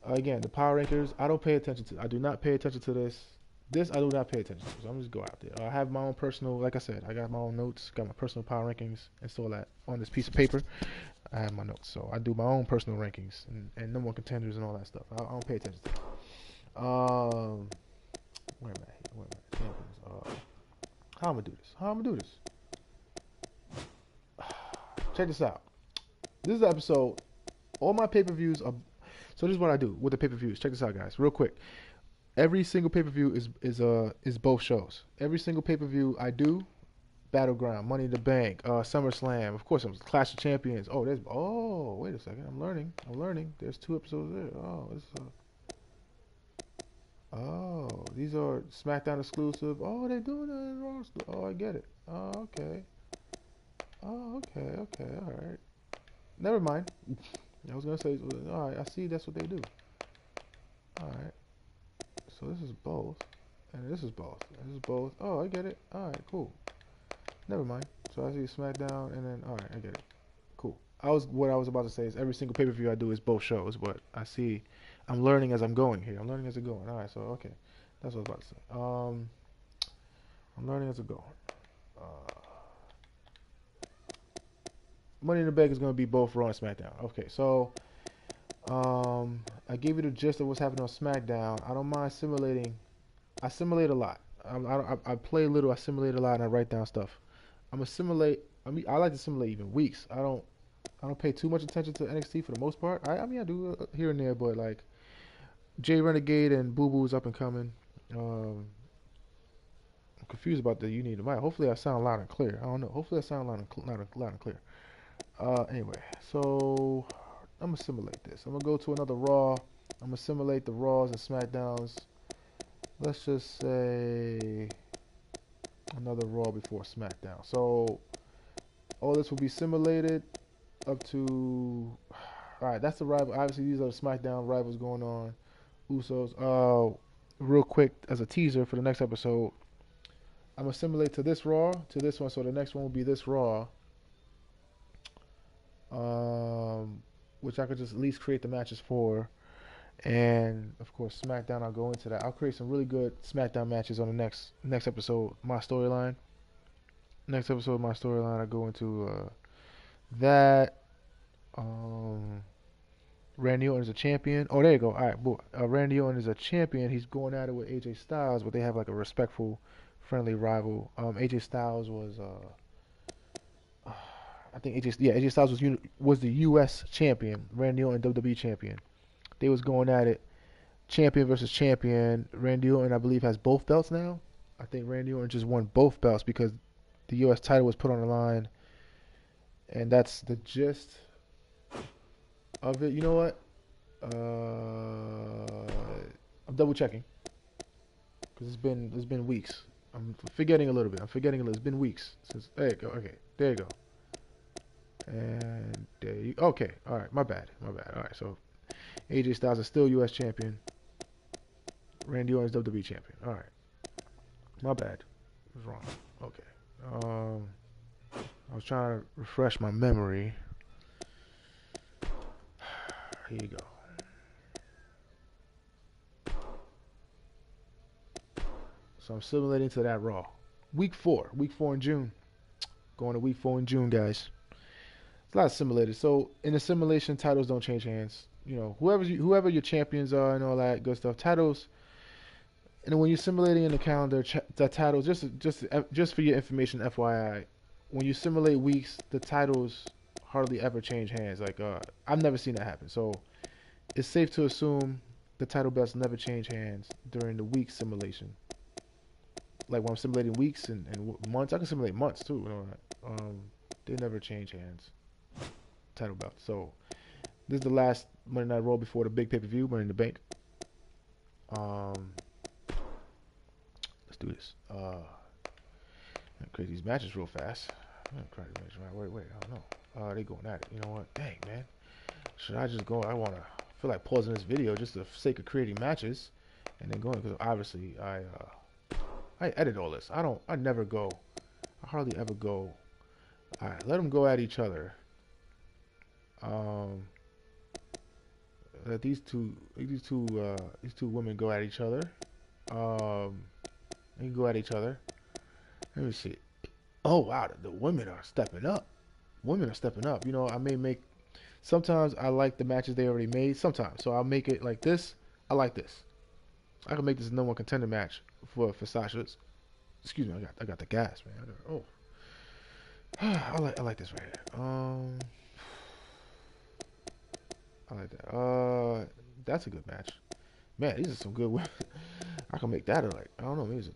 again, the Power Rankings. I don't pay attention to. I do not pay attention to this. This I do not pay attention to. So I'm just go out there. I have my own personal. Like I said, I got my own notes. Got my personal Power Rankings and all that on this piece of paper. I have my notes. So I do my own personal rankings and number one contenders and all that stuff. I don't pay attention to that. Where am I? How I'm gonna do this? Check this out. This is the episode. All my pay-per-views are. So this is what I do with the pay-per-views. Check this out, guys, real quick. Every single pay-per-view is both shows. Every single pay-per-view I do, Battleground, Money in the Bank, SummerSlam. Of course, it was Clash of Champions. Wait a second. I'm learning. There's 2 episodes there. These are SmackDown exclusive. They're doing it in Raw. I get it. Okay. All right. Never mind. I was gonna say, all right. I see. That's what they do. All right. So this is both, and this is both. Oh, I get it. All right, cool. Never mind. So I see SmackDown, and then all right, I get it. Cool. What I was about to say is every single pay-per-view I do is both shows, but I see. I'm learning as I'm going here. All right. So okay, that's what I was about to say. I'm learning as I go. Money in the Bank is going to be both Raw and SmackDown. Okay, so I gave you the gist of what's happening on SmackDown. I don't mind simulating. I simulate a lot. I play a little. I simulate a lot, and I write down stuff. I like to simulate even weeks. I don't pay too much attention to NXT for the most part. I do here and there, but like Jay Renegade and Boo Boo is up and coming. I'm confused about the You Need a Mic. Hopefully I sound loud and clear. I don't know. Hopefully I sound loud and clear. Anyway, so I'm gonna simulate this. I'm gonna go to another Raw. I'm gonna simulate the Raws and SmackDowns. Let's just say another Raw before SmackDown. So all this will be simulated up to. All right, that's the rival. Obviously, these are the SmackDown rivals going on. Usos. Real quick as a teaser for the next episode, I'm gonna simulate to this Raw, to this one. So the next one will be this Raw. Which I could just at least create the matches for. And of course, SmackDown, I'll go into that. I'll create some really good SmackDown matches on the next episode. My storyline. Next episode, my storyline. I go into that. Randy Orton is a champion. Oh, there you go. All right, boy. Randy Orton is a champion. He's going at it with AJ Styles, but they have like a respectful, friendly rival. AJ Styles was I think AJ Styles was the U.S. champion. Randy Orton WWE champion. They was going at it, champion versus champion. Randy Orton, I believe, has both belts now. I think Randy Orton just won both belts because the U.S. title was put on the line, and that's the gist of it. You know what? I'm double checking because it's been weeks. I'm forgetting a little bit. It's been weeks since. There you go. Okay, there you go. And there you. Okay, all right. My bad. All right. So AJ Styles is still U.S. champion. Randy Orton is WWE champion. All right. My bad. I was wrong. Okay. I was trying to refresh my memory. Here you go. So I'm simulating to that Raw. Week 4 in June. Going to week 4 in June, guys. It's a lot of simulators. So in the simulation, titles don't change hands. You know, whoever your champions are and all that good stuff. Titles. And when you're simulating in the calendar, the titles just for your information, FYI, when you simulate weeks, the titles hardly ever change hands. Like I've never seen that happen. So it's safe to assume the title belts never change hands during the week simulation. Like when I'm simulating weeks and months, I can simulate months too. You know, they never change hands. Title belts. So this is the last Monday Night Raw before the big pay-per-view, Money in the Bank. Let's do this. Create these matches real fast. Wait, I don't know. They going at it. You know what? Dang, man. Should I just go? I feel like pausing this video just for the sake of creating matches and then going, because obviously I edit all this. I hardly ever go. Alright, let them go at each other. Let these two women go at each other. They can go at each other. Let me see. Oh wow, the women are stepping up. You know, I may make. Sometimes I like the matches they already made. Sometimes, so I'll make it like this. I like this. I can make this a number 1 contender match for Sasha. Excuse me, I got the gas, man. I like this right here. I like that. That's a good match. Man, these are some good women. I can make that like, I don't know, maybe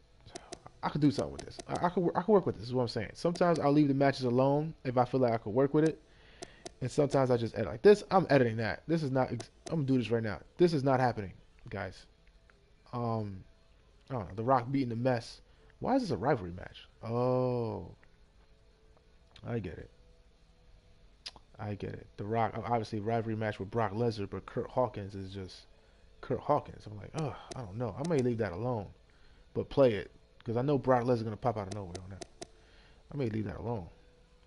I could do something with this. I could work with this, is what I'm saying. Sometimes I'll leave the matches alone if I feel like I could work with it. And sometimes I just edit like this. I'm editing that. This is not, I'm gonna do this right now. This is not happening, guys. I don't know, The Rock beating the mess. Why is this a rivalry match? Oh, I get it. The Rock, obviously, rivalry match with Brock Lesnar, but Kurt Hawkins is just Kurt Hawkins. I'm like, I don't know. I may leave that alone, but play it because I know Brock Lesnar gonna pop out of nowhere on that. I may leave that alone.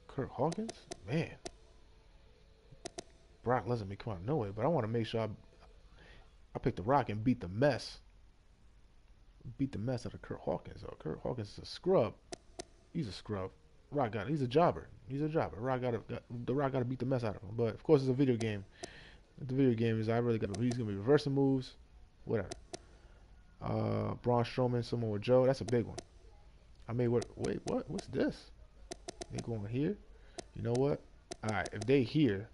Kurt Hawkins, man. Brock Lesnar may come out of nowhere, but I want to make sure I pick The Rock and beat the mess. Beat the mess out of Kurt Hawkins. Kurt Hawkins is a scrub. He's a scrub. Rock got it. He's a jobber. The Rock got to beat the mess out of him. But of course, it's a video game. The video game is he's gonna be reversing moves, whatever. Braun Strowman, Samoa Joe. That's a big one. I may wait. What? What's this? They going here? You know what? All right. If they here,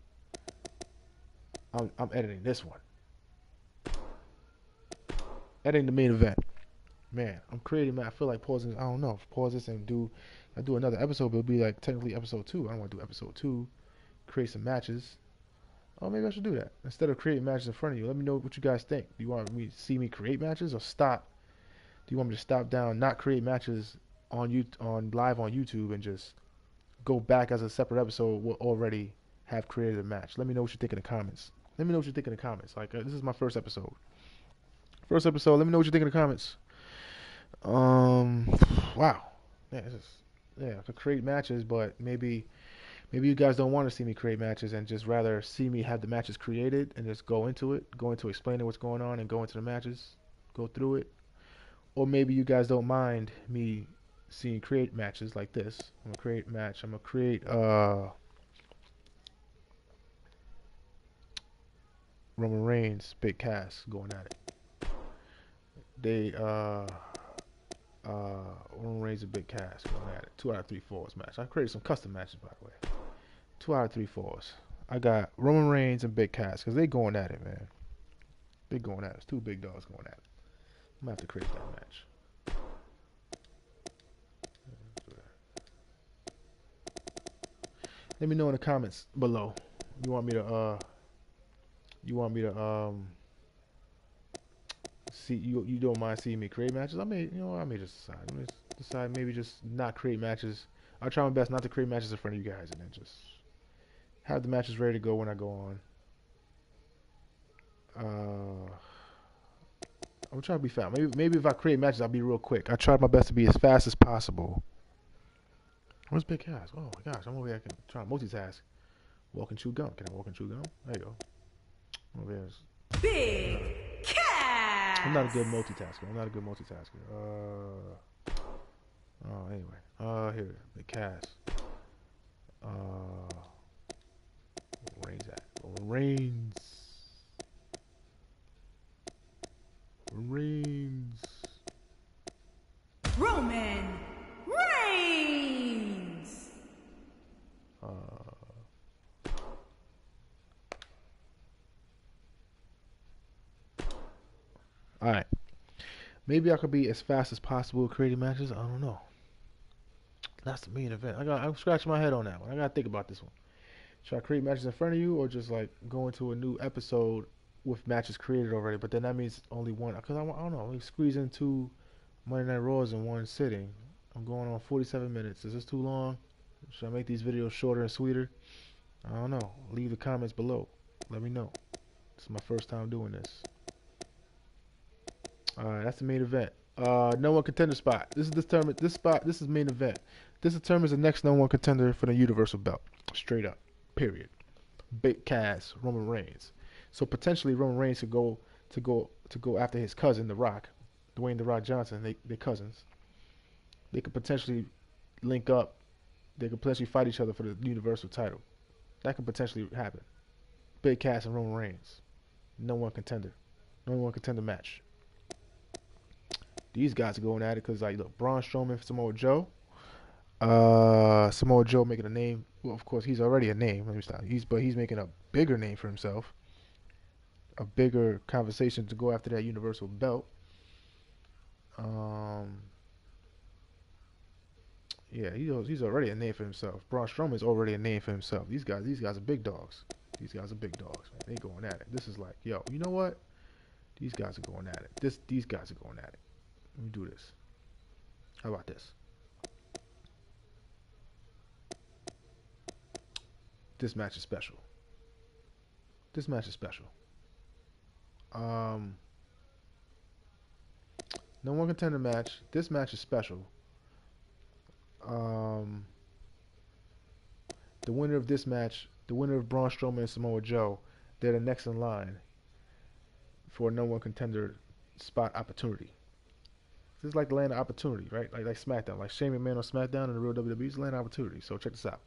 I'm editing this one. Editing the main event. Man, I'm creating. Man, I feel like pausing. I don't know. Pause this and do another episode, but it'll be like technically episode 2. I don't want to do episode 2. create some matches. Oh, maybe I should do that. Instead of creating matches in front of you, let me know what you guys think. Do you want me to see me create matches or stop? Do you want me to stop down, not create matches on live on YouTube and just go back as a separate episode? We'll already have created a match. Let me know what you think in the comments. Let me know what you think in the comments. Like this is my first episode. First episode. Let me know what you think in the comments. Wow. Yeah, I could create matches, but maybe you guys don't want to see me create matches and just rather see me have the matches created and just go into explaining what's going on and go into the matches, go through it. Or maybe you guys don't mind me seeing create matches like this. I'm gonna create match. I'm gonna create Roman Reigns, Big Cass going at it. Roman Reigns and Big Cass going at it. 2 out of 3 falls match. I created some custom matches, by the way. 2 out of 3 falls. I got Roman Reigns and Big Cass because they going at it, man. They going at it. It's 2 big dogs going at it. I'm gonna have to create that match. Let me know in the comments below. You want me to see you don't mind seeing me create matches? I may just decide maybe just not create matches. I'll try my best not to create matches in front of you guys and then just have the matches ready to go when I go on. I'm trying to be fast. Maybe if I create matches, I'll be real quick. I try my best to be as fast as possible. Where's Big Cass? Oh my gosh, I'm over here. I can try to multitask. Walk and chew gum. Can I walk and chew gum? There you go. I'm over here. Big Cass. I'm not a good multitasker. Anyway. Here. Big Cass. Where Reigns at? Reigns. Roman Reigns. Alright. Maybe I could be as fast as possible creating matches. I don't know. That's the main event. I'm scratching my head on that one. I gotta think about this one. Should I create matches in front of you or just like go into a new episode with matches created already? But then that means only one. Because I don't know. We squeeze in 2 Monday Night Raws in one sitting. I'm going on 47 minutes. Is this too long? Should I make these videos shorter and sweeter? I don't know. Leave the comments below. Let me know. This is my first time doing this. Alright, that's the main event. No one contender spot. This is main event. This determines the next no one contender for the Universal belt. Straight up. Period. Big Cass, Roman Reigns. So potentially Roman Reigns could go after his cousin, The Rock, Dwayne The Rock Johnson. They're cousins. They could potentially link up. They could potentially fight each other for the Universal title. That could potentially happen. Big Cass and Roman Reigns. No one contender match. These guys are going at it because, like, look, Braun Strowman, Samoa Joe. Samoa Joe making a name. Well, of course, he's already a name. Let me stop. But he's making a bigger name for himself. A bigger conversation to go after that Universal belt. Yeah, he's already a name for himself. Braun Strowman is already a name for himself. These guys are big dogs. These guys are big dogs. Man. They going at it. This is like, yo, you know what? These guys are going at it. These guys are going at it. Let me do this. How about this? This match is special. No one contender match. This match is special. The winner of this match, the winner of Braun Strowman and Samoa Joe, they're the next in line for a no one contender spot opportunity. This is like the land of opportunity, right? Like SmackDown, like Shane McMahon on SmackDown and the real WWE is the land of opportunity. So check this out.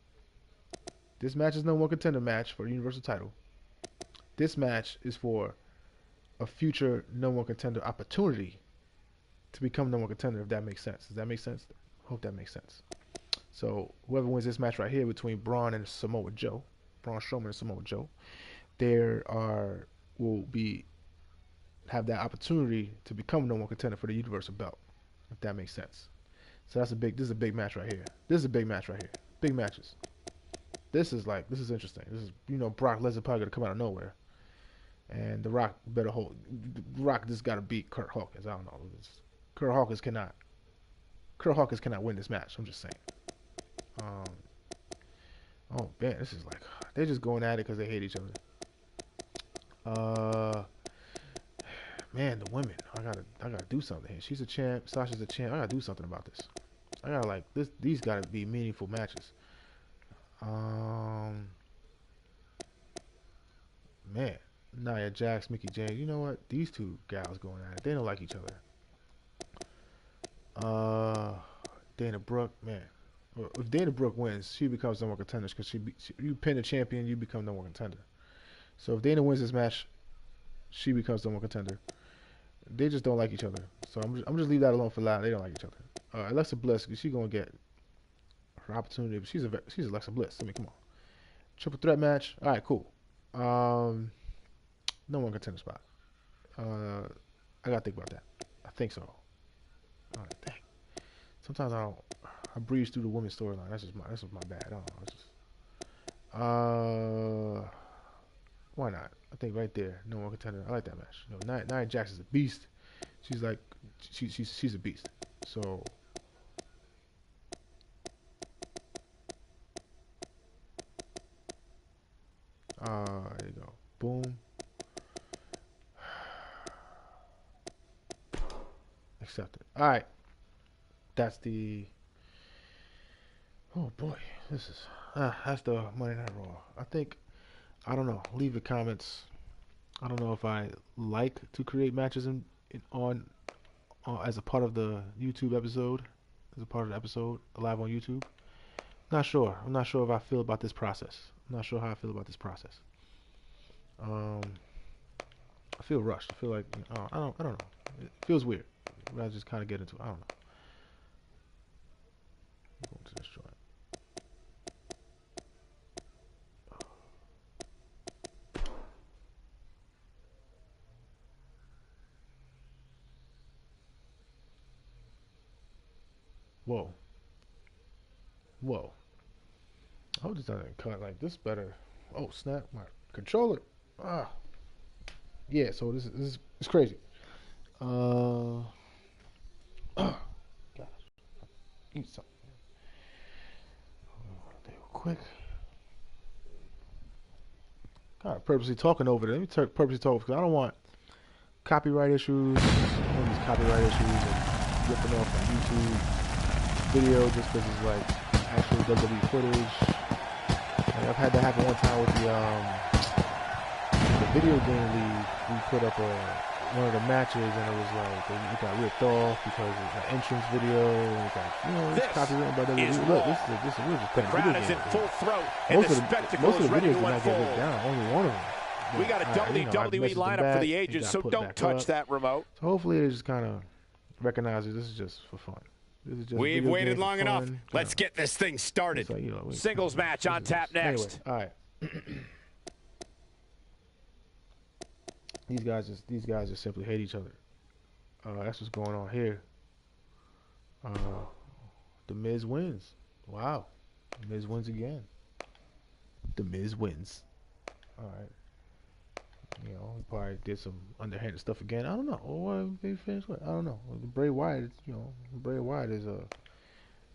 This match is no one contender match for the Universal title. This match is for a future no one contender opportunity to become no one contender, if that makes sense. Does that make sense? Hope that makes sense. So whoever wins this match right here between Braun and Samoa Joe, Braun Strowman and Samoa Joe, have that opportunity to become no one contender for the Universal belt, if that makes sense. So this is a big match right here. Big matches. this is interesting. This is, Brock Lesnar probably gonna come out of nowhere, and The Rock better hold. The Rock just gotta beat Kurt Hawkins. I don't know. Kurt Hawkins cannot win this match. I'm just saying. Oh man, this is like they're just going at it because they hate each other. Man, the women. I gotta do something here. She's a champ. Sasha's a champ. I gotta do something about this. I gotta like this. These gotta be meaningful matches. Man, Nia Jax, Mickie James. You know what? These two gals going at it. They don't like each other. Dana Brooke, man. If Dana Brooke wins, she becomes number one contender because you pin the champion, you become number one contender. So if Dana wins this match, she becomes number one contender. They just don't like each other. So I'm just leave that alone for now. They don't like each other. Alexa Bliss, she's gonna get her opportunity, but she's Alexa Bliss. I mean, come on. Triple threat match. All right, cool. No one contender spot. I gotta think about that. I think so. All right, dang. Sometimes I breeze through the women's storyline. That's just my bad. I don't know. It's just, why not? I think right there, no one contender. I like that match. Nia Jax is a beast. She's like, she's a beast. So. There you go. Boom. Accepted. All right. That's the. Oh boy, this is. That's the Monday Night Raw. I don't know. Leave the comments. I don't know if I like to create matches on as a part of the YouTube episode, as a part of the episode live on YouTube. Not sure. I'm not sure if I feel about this process. I'm not sure how I feel about this process. I feel rushed. I feel like I don't know. It feels weird. I just kind of get into it. I don't know. Going to this joint. Whoa. I hope this doesn't cut like this better. Oh snap! My controller. Yeah. So this is it's crazy. Gosh. Eat something. Real quick. Kind of purposely talking over it. Let me purposely talk because I don't want copyright issues. I don't want these copyright issues and ripping off my YouTube video just because it's like actual WWE footage. Like I've had that happen one time with the video game league. We put up one of the matches and it was like it got ripped off because it's an entrance video and it's like it's copyrighted by WWE. Look, this is we're just playing. The crowd is in full throat and the spectacle is ready to unfold. Only one of them. We got a WWE lineup for the ages, so don't touch that remote. So hopefully they just kind of recognize it. This is just for fun. We've waited long enough. Let's get this thing started. Like, Singles match on tap next. Anyway, all right. These guys just simply hate each other. That's what's going on here. The Miz wins. Wow. The Miz wins again. The Miz wins. All right. He probably did some underhanded stuff again. I don't know. Or they finished what? I don't know. Bray Wyatt, Bray Wyatt is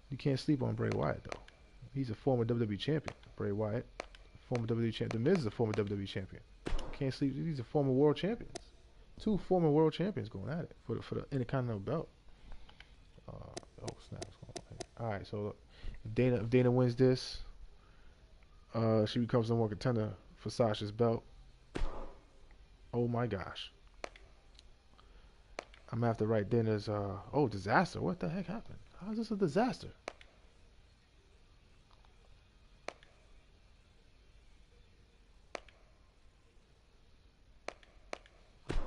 you can't sleep on Bray Wyatt though. He's a former WWE champion. Bray Wyatt, former WWE champion. The Miz is a former WWE champion. Can't sleep. These are former world champions. Two former world champions going at it for the Intercontinental belt. Oh snap! What's going on here? All right. So if Dana wins this, she becomes the number one contender for Sasha's belt. Oh my gosh. I'm gonna have to write Dana's disaster. What the heck happened? How is this a disaster?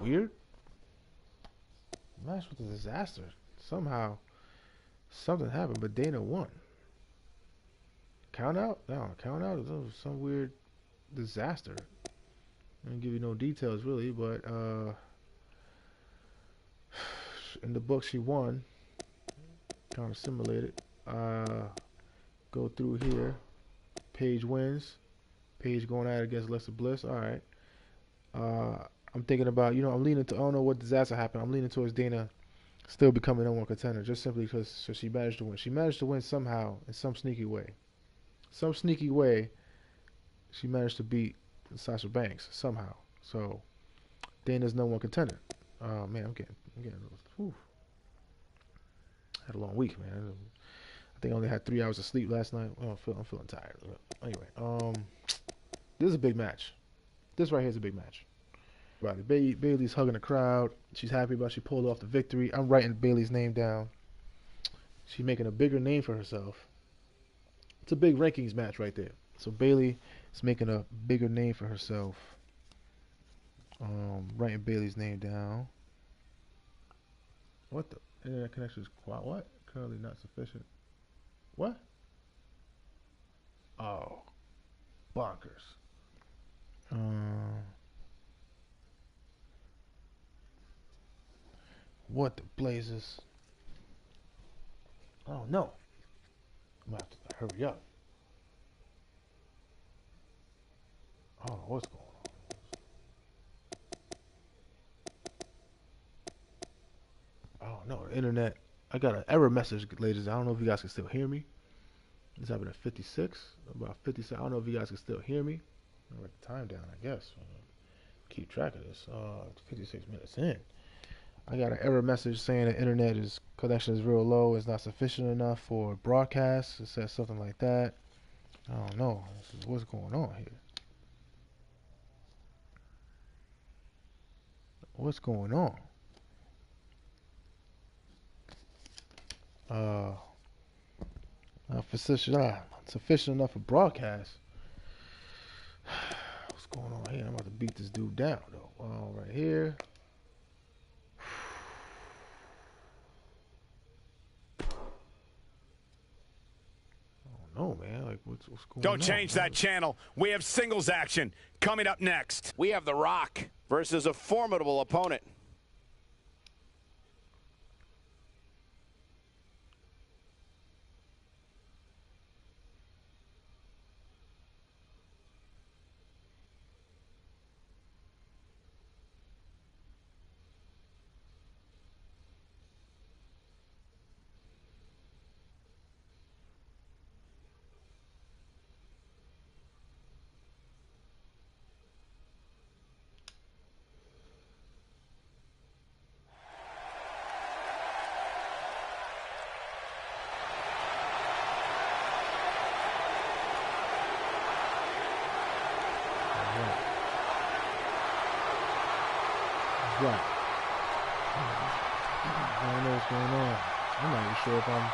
Weird. Match was a disaster. Somehow something happened, but Dana won. Count out? No, count out is some weird disaster. I don't give you no details really, but in the book she won. Kind of simulated. Go through here. Paige wins. Paige going at it against Alexa Bliss. All right. I'm thinking about, I'm leaning to, I don't know what disaster happened. I'm leaning towards Dana still becoming number one contender just simply because she managed to win. She managed to win somehow in some sneaky way. Some sneaky way, she managed to beat Sasha Banks somehow. So Dana's number one contender. Man, I'm getting. Whew. Had a long week, man. I think I only had 3 hours of sleep last night. I'm feeling tired. Anyway, this is a big match. This right here is a big match. Bayley's hugging the crowd. She's happy about she pulled off the victory. I'm writing Bayley's name down. She's making a bigger name for herself. It's a big rankings match right there. So Bayley is making a bigger name for herself. Writing Bayley's name down. What the? Internet connection is quiet. What? Currently not sufficient. What? Oh. Bonkers. What the blazes? Oh no. I'm gonna have to hurry up. I don't know what's going on. Oh no, the internet. I got an error message, ladies. I don't know if you guys can still hear me. It's happening at 56, about 56. I don't know if you guys can still hear me. I'll write the time down, I guess. Keep track of this. 56 minutes in. I got an error message saying the internet connection is real low. It's not sufficient enough for broadcast. It says something like that. I don't know. What's going on here? What's going on? Not sufficient enough for broadcast. What's going on here? I'm about to beat this dude down though. Right here. No, man. Like, what's going on? Don't change that channel. We have singles action coming up next. We have The Rock versus a formidable opponent. Right. I don't know what's going on. I'm not even sure if I'm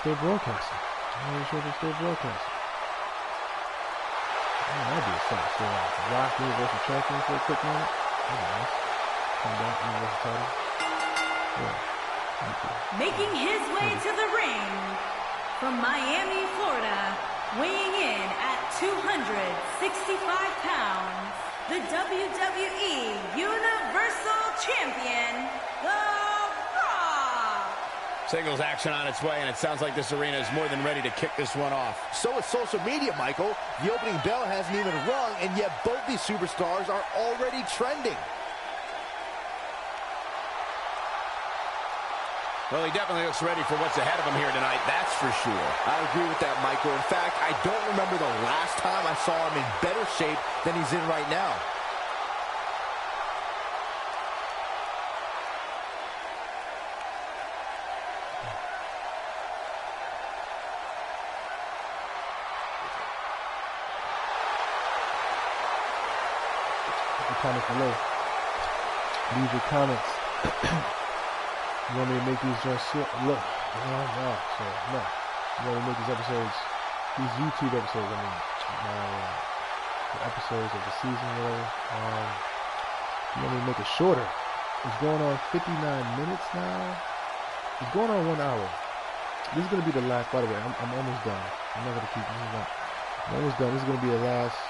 still broadcasting. Oh, that'd be a sight. So, Rock Universal Champion for a quick moment. That's nice. Come back, Universal title. Yeah. Making his way to the ring from Miami, Florida, weighing in at 265 pounds, the WWE Universal Champion, The Rock. Singles action on its way, and it sounds like this arena is more than ready to kick this one off. So is social media, Michael. The opening bell hasn't even rung, and yet both these superstars are already trending. Well, he definitely looks ready for what's ahead of him here tonight, that's for sure. I agree with that, Michael. In fact, I don't remember the last time I saw him in better shape than he's in right now. Comment below. Leave your comments. You want me to make these just look? No. So no. You want me to make these episodes, these YouTube episodes? I mean, the episodes of the season, whatever. You want me to make it shorter? It's going on 59 minutes now. It's going on 1 hour. This is gonna be the last. By the way, I'm almost done. I'm not gonna keep this up. I'm almost done. This is gonna be the last.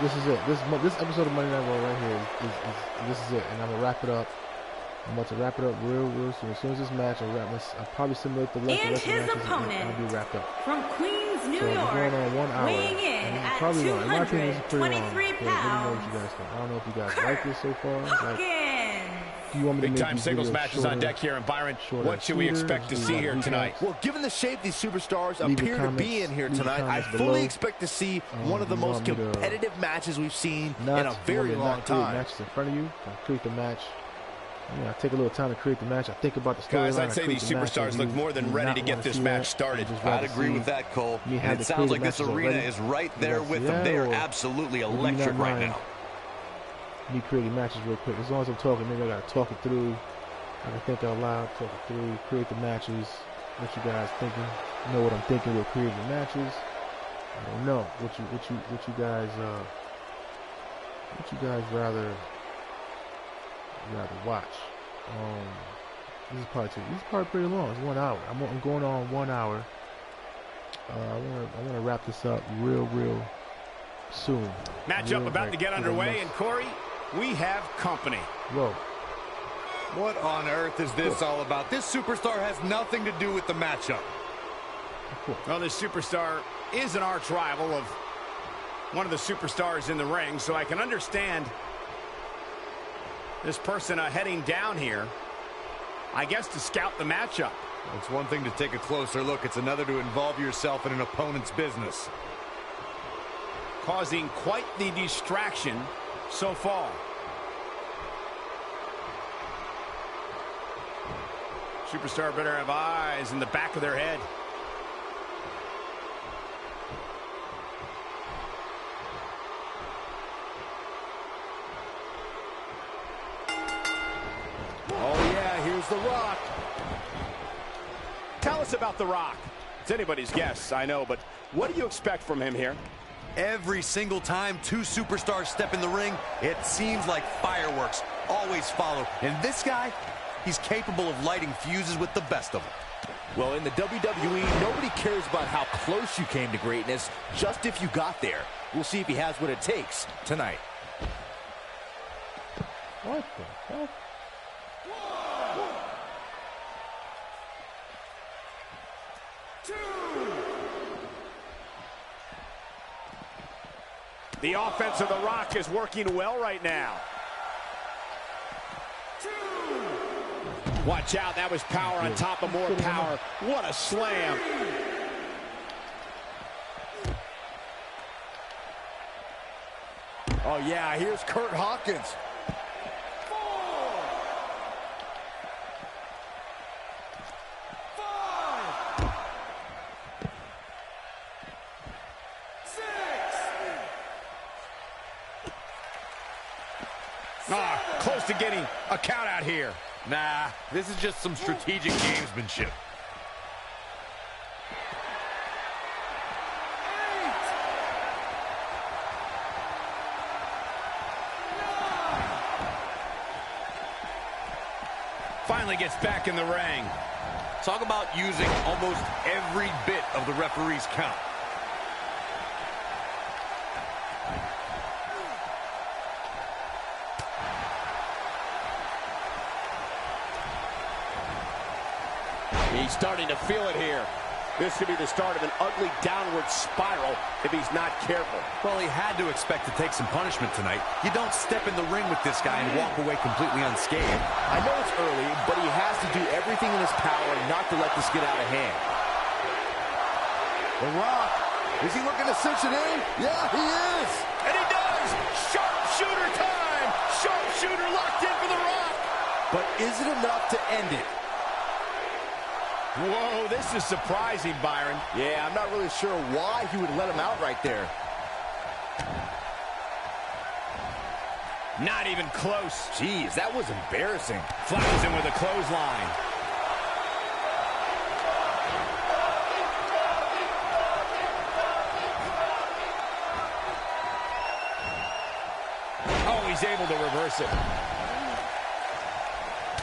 This is it. This episode of Monday Night Raw right here is this is it, and I'm gonna wrap it up. I'm about to wrap it up real soon. As soon as this match, I'll probably simulate the rest of the matches, and I'll be wrapped up. From Queens, New So York, we're going on 1 hour. weighing in And at probably long. In my opinion, this is pretty long. 223 But let me know what pounds, you guys think. I don't know if you guys like this so far. Like, Hawkins. do you want me to Big make time these singles videos matches shorter, on deck here. And Byron, shorter, what should we sweeter? expect to Just see do here recaps? tonight? Well, given the shape these superstars Leave appear your to be in here leave your tonight, I comments fully below. expect to see one of the You most want me to competitive matches we've seen in a not very long not create time. matches in front of you. I create the match. I take a little time to create the match. I think about the storyline. Guys, I'd I say create these the match, superstars and look you more than do ready not to get wanna this see match that. started. I'd just I'd rather agree see with that, Cole. me And have it the sounds like creative this matches arena already. is right You there guys with see them. that, They are or absolutely do you not electric right mind now. me creating matches real quick? As long as I'm talking, maybe I gotta talk it through. I can think out loud, talk it through, create the matches. What you guys thinking? Know what I'm thinking with creating the matches. I don't know what you guys rather watch. This is probably pretty long. It's 1 hour. I'm going on 1 hour. I wanna wrap this up real soon. Matchup about to get underway, and Corey, we have company. Whoa. What on earth is this all about? This superstar has nothing to do with the matchup. Well, this superstar is an arch rival of one of the superstars in the ring, so I can understand this person heading down here, I guess, to scout the matchup. It's one thing to take a closer look. It's another to involve yourself in an opponent's business. Causing quite the distraction so far. Superstar better have eyes in the back of their head. Oh, yeah, here's The Rock. Tell us about The Rock. It's anybody's guess, I know, but what do you expect from him here? Every single time two superstars step in the ring, it seems like fireworks always follow. And this guy, he's capable of lighting fuses with the best of them. Well, in the WWE, nobody cares about how close you came to greatness, just if you got there. We'll see if he has what it takes tonight. What the heck? The offense of The Rock is working well right now. Watch out, that was power on top of more power. What a slam. Oh, yeah, here's Curt Hawkins. 4, 5, 6. Close to getting a count out here. Nah, this is just some strategic gamesmanship. Finally gets back in the ring. Talk about using almost every bit of the referee's count. He's starting to feel it here. This could be the start of an ugly downward spiral if he's not careful. Well, he had to expect to take some punishment tonight. You don't step in the ring with this guy and walk away completely unscathed. I know it's early, but he has to do everything in his power not to let this get out of hand. The Rock, is he looking to cinch it in? Yeah, he is. And he does! Sharpshooter time! Sharpshooter locked in for The Rock! But is it enough to end it? Whoa, this is surprising, Byron. Yeah, I'm not really sure why he would let him out right there. Not even close. Jeez, that was embarrassing. Flattens him with a clothesline. Oh, he's able to reverse it.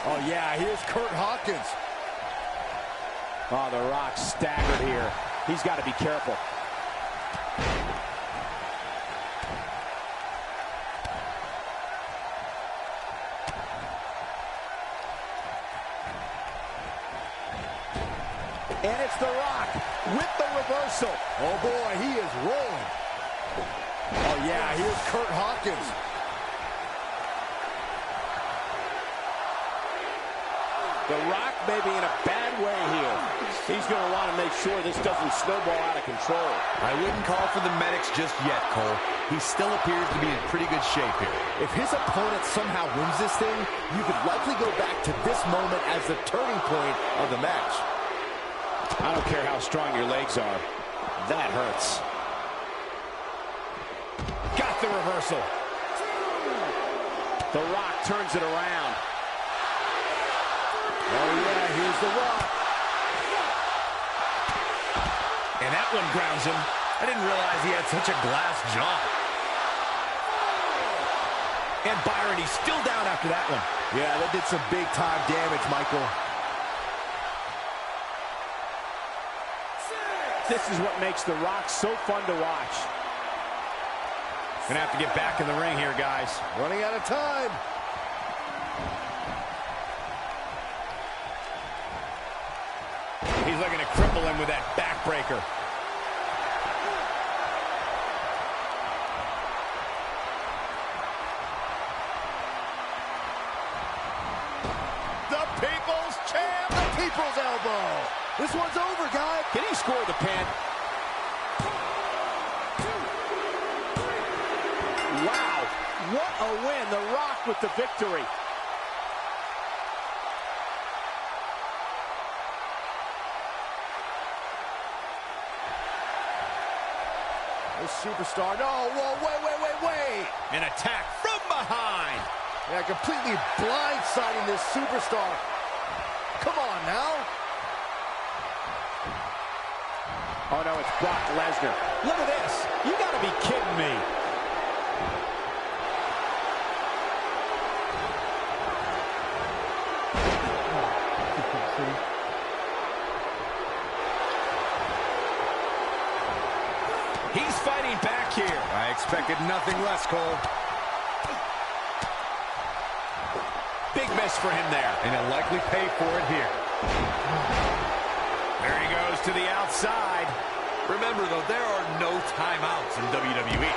Oh, yeah, here's Curt Hawkins. Oh, The Rock staggered here. He's got to be careful. And it's The Rock with the reversal. Oh, boy, he is rolling. Oh, yeah, here's Curt Hawkins. The Rock may be in a bad way here. He's going to want to make sure this doesn't snowball out of control. I wouldn't call for the medics just yet, Cole. He still appears to be in pretty good shape here. If his opponent somehow wins this thing, you could likely go back to this moment as the turning point of the match. I don't care how strong your legs are. That hurts. Got the reversal. The Rock turns it around. Oh, yeah, here's The Rock. And that one grounds him. I didn't realize he had such a glass jaw. And Byron, he's still down after that one. Yeah, that did some big-time damage, Michael. This is what makes The Rock so fun to watch. Gonna have to get back in the ring here, guys. Running out of time. He's looking to cripple him with that backbreaker. The People's Champ. The People's Elbow. This one's over, guys. Can he score the pin? Wow, what a win. The Rock with the victory. This superstar, no, whoa, wait. An attack from behind. Yeah, completely blindsiding this superstar. Come on now. Oh, no, it's Brock Lesnar. Look at this. You got to be kidding me. He's fighting back here. I expected nothing less, Cole. Big miss for him there. And he'll likely pay for it here. There he goes to the outside. Remember, though, there are no timeouts in WWE.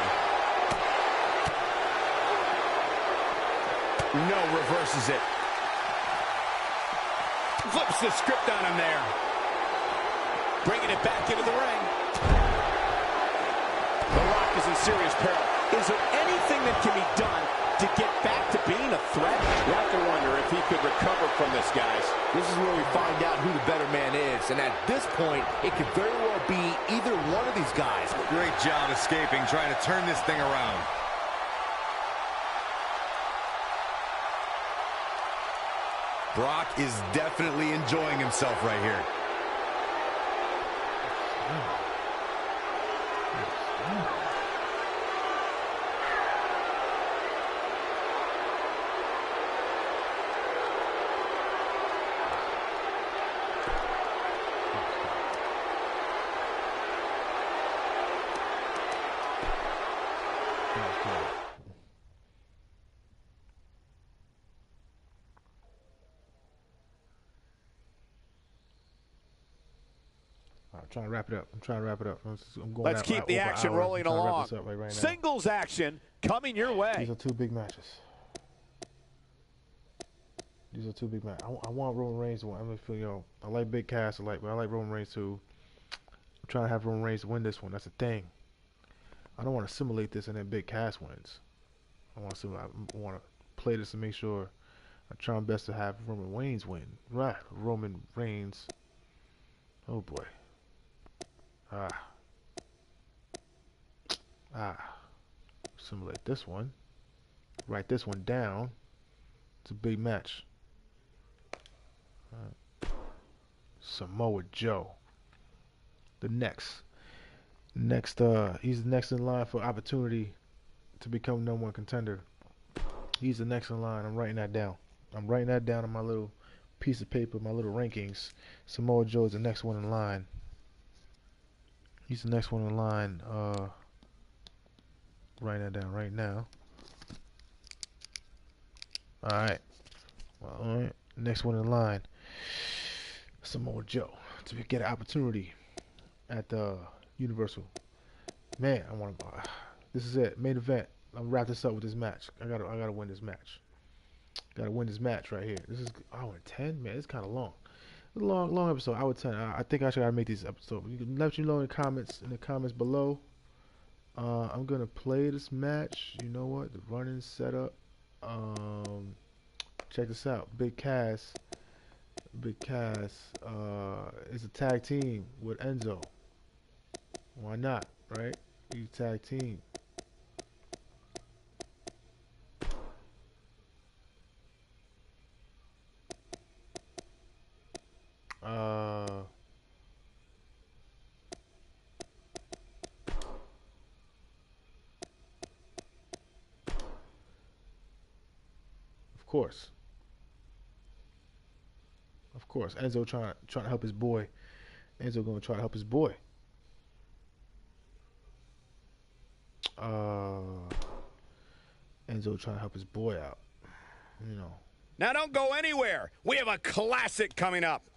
No, reverses it. Flips the script on him there. Bringing it back into the ring. The Rock is in serious peril. Is there anything that can be done to get back to being a threat? You have to wonder if he could recover from this, guys. This is where we find out who the better man is. And at this point, it could very well be either one of these guys. Great job escaping, trying to turn this thing around. Brock is definitely enjoying himself right here. I'm trying to wrap it up. I'm going Let's keep the action rolling along. Right Singles action coming your way. These are two big matches. I want Roman Reigns to win. I like Big Cass, but I like Roman Reigns too. I'm trying to have Roman Reigns win this one. That's the thing. I don't want to simulate this and then Big Cass wins. I want to play this and make sure I try my best to have Roman Reigns win. Right, Roman Reigns. Oh boy. Simulate this one. Write this one down. It's a big match. Samoa Joe. He's the next in line for opportunity to become #1 contender. He's the next in line. I'm writing that down. I'm writing that down on my little piece of paper, my little rankings. Samoa Joe is the next one in line. He's the next one in line. Writing that down right now. Alright. Alright. Next one in line. Samoa Joe. to get an opportunity at the Universal. Man, I want to. This is it, main event. I'm gonna wrap this up with this match. I gotta win this match. Gotta win this match right here. This is hour 10. Man, it's kind of long. It's a long episode. Hour 10. I think I should gotta make these episodes. You can let you know in the comments below. I'm gonna play this match. You know what? The running setup. Check this out. Big Cass is a tag team with Enzo. Why not, right? You tag team. Of course, Enzo trying to help his boy. Enzo gonna try to help his boy. Enzo trying to help his boy out. You know. Now don't go anywhere. We have a classic coming up.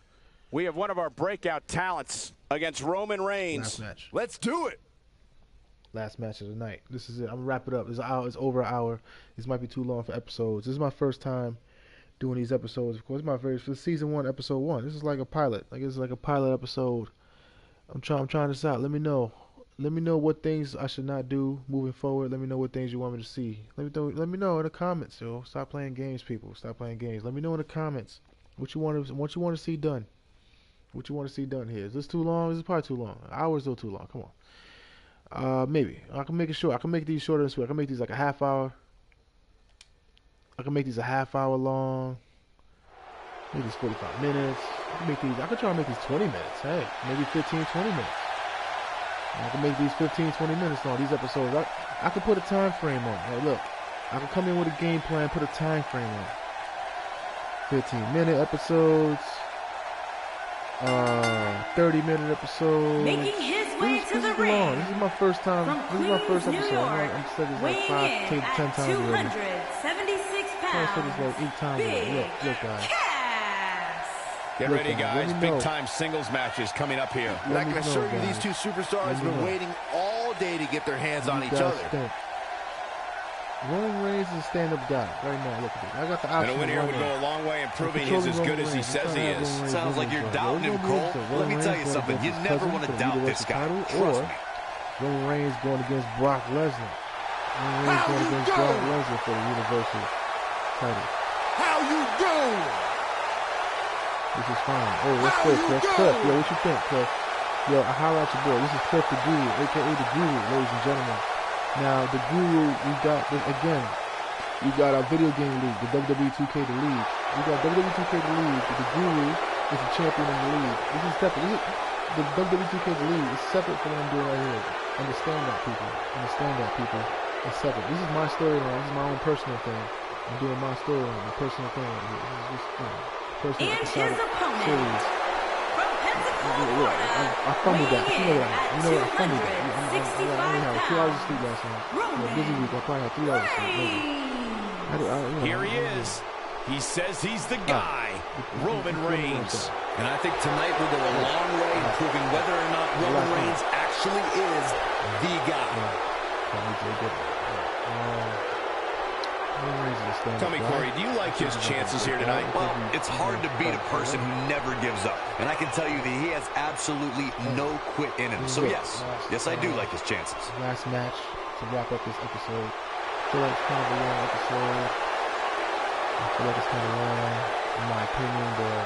We have one of our breakout talents against Roman Reigns. Last match. Let's do it. Last match of the night. This is it. I'm gonna wrap it up. It's over an hour. This might be too long for episodes. This is my first time doing these episodes. Of course, my very first season 1, episode 1. This is like a pilot. Like it's like a pilot episode. I'm trying this out. Let me know. Let me know what things I should not do moving forward. Let me know what things you want me to see. Let me know in the comments, yo. Stop playing games, people. Stop playing games. Let me know in the comments what you want to see done. What you want to see done here. Is this too long? This is probably too long. An hour is still too long. Come on. Maybe. I can make it short. I can make these shorter and sweet. I can make these like a half hour. I can make these a half hour long. Maybe these 45 minutes. I can try to make these 20 minutes. Hey, maybe 15, 20 minutes. I can make these 15, 20 minutes long. These episodes. I can put a time frame on. Hey, look. I can come in with a game plan, put a time frame on. 15-minute episodes. 30-minute episodes. Making his way to the ring. Long. This is my first time. From This is my first Queens, episode. New York, I'm said this like weighing 5 to 10 in at times already. 276 I said pounds, this like 8 times already. Look, guys. Cass. Get ready, guys. Let me know. Big-time singles matches coming up here. And I Let can me assure know, you, guys. these two superstars have Let me been know. waiting all day to get their hands on each You guys other. think. Roman Reigns is a stand-up guy right now. Look at this. I got the option. And a win here would go a long way in proving he's as good as he says he is. Sounds like you're doubting him, Cole. Let me tell you something. You never want to doubt this guy. Trust me. Roman Reigns going against Brock Lesnar. Roman Reigns going against Brock Lesnar for the Universal title. How you doing? This is fine. Oh, let's go, Cliff. Cliff, yo, what you think, Cliff? Yo, I holla at your boy. This is Cliff the Guru, a.k.a. the Guru, ladies and gentlemen. Now, the Guru, we got, again, we got our video game league, the WWE 2K the league. We got WWE 2K the league. The Guru is the champion in the league. This is separate. The WWE 2K the league is separate from what I'm doing right here. Understand that, people. Understand that, people. It's separate. This is my storyline. This is my own personal thing. I'm doing my storyline, my personal thing. This is just, personal And his episodic opponent, series. from Pensacola, Florida, I fumbled that. You know weighing what? in You know what? I at fumbled that. I only had 2 hours of sleep last night. Roman Busy week. I probably had 3 hours of sleep. Maybe. Reigns. Here he is. He says he's the guy, Roman Reigns. And I think tonight will go a long way in proving whether or not Roman Reigns actually is the guy. Tell me, Corey, do you like his chances here tonight? Well, it's hard to beat a person who never gives up. And I can tell you that he has absolutely no quit in him. So yes, I do like his chances. Last match to wrap up this episode. I feel like it's kind of a long episode. I feel like it's kind of long, in my opinion, but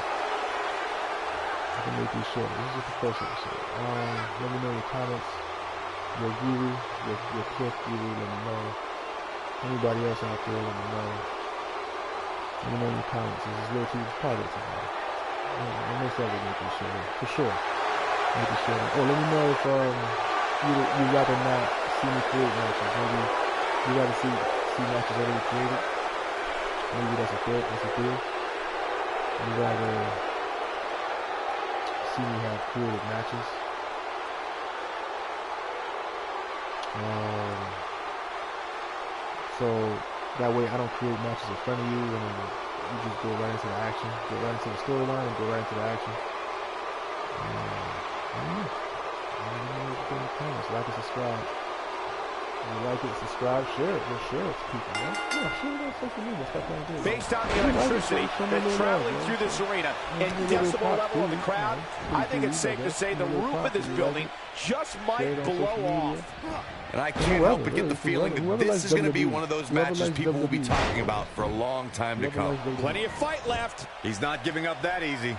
I can make these shorter. This is just the first episode. Let me know in your comments. Your Guru, your Cliff Guru, let me know. Anybody else out there, let me know. Let me know in your comments. This is real too private tonight. I'll most likely make this shorter. For sure. Make it shorter. Oh, let me know if you'd rather not see me create matches. Maybe you'd rather see matches already created. Maybe that's a theory. You'd rather see me have created matches. So that way I don't create matches in front of you and then you just go right into the action, go right into the storyline and go right into the action. Like and subscribe. If you like it, subscribe, share it. We'll share it to people, man. Yeah, share it on social media. Stuff like this. Based on the electricity that's traveling through this arena and decibel level of the crowd, I think it's safe to say the roof of this building just might blow off. And I can't help but get the feeling that this is going to be one of those matches people will be talking about for a long time to come. Plenty of fight left. He's not giving up that easy.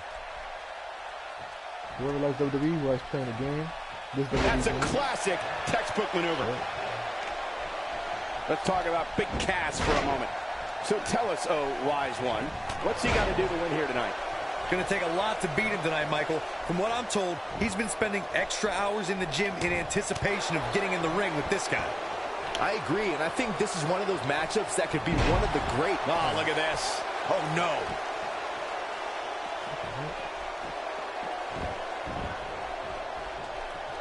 Whoever likes WWE, who likes playing the game. That's a classic textbook maneuver. Let's talk about Big Cass for a moment. So tell us, oh, wise one, what's he got to do to win here tonight? Going to take a lot to beat him tonight, Michael. From what I'm told, he's been spending extra hours in the gym in anticipation of getting in the ring with this guy. I agree, and I think this is one of those matchups that could be one of the great. Oh, look at this. Oh, no.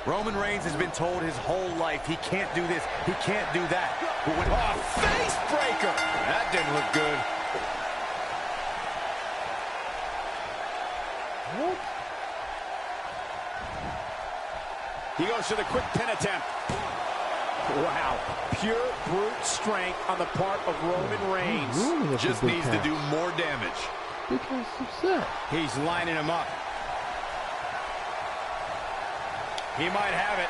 Roman Reigns has been told his whole life he can't do this, he can't do that. But when Face breaker! that didn't look good. What? He goes to the quick pin attempt. Wow. Pure brute strength on the part of Roman Reigns. Just needs to do more damage. Big Cass upset. He's lining him up. He might have it.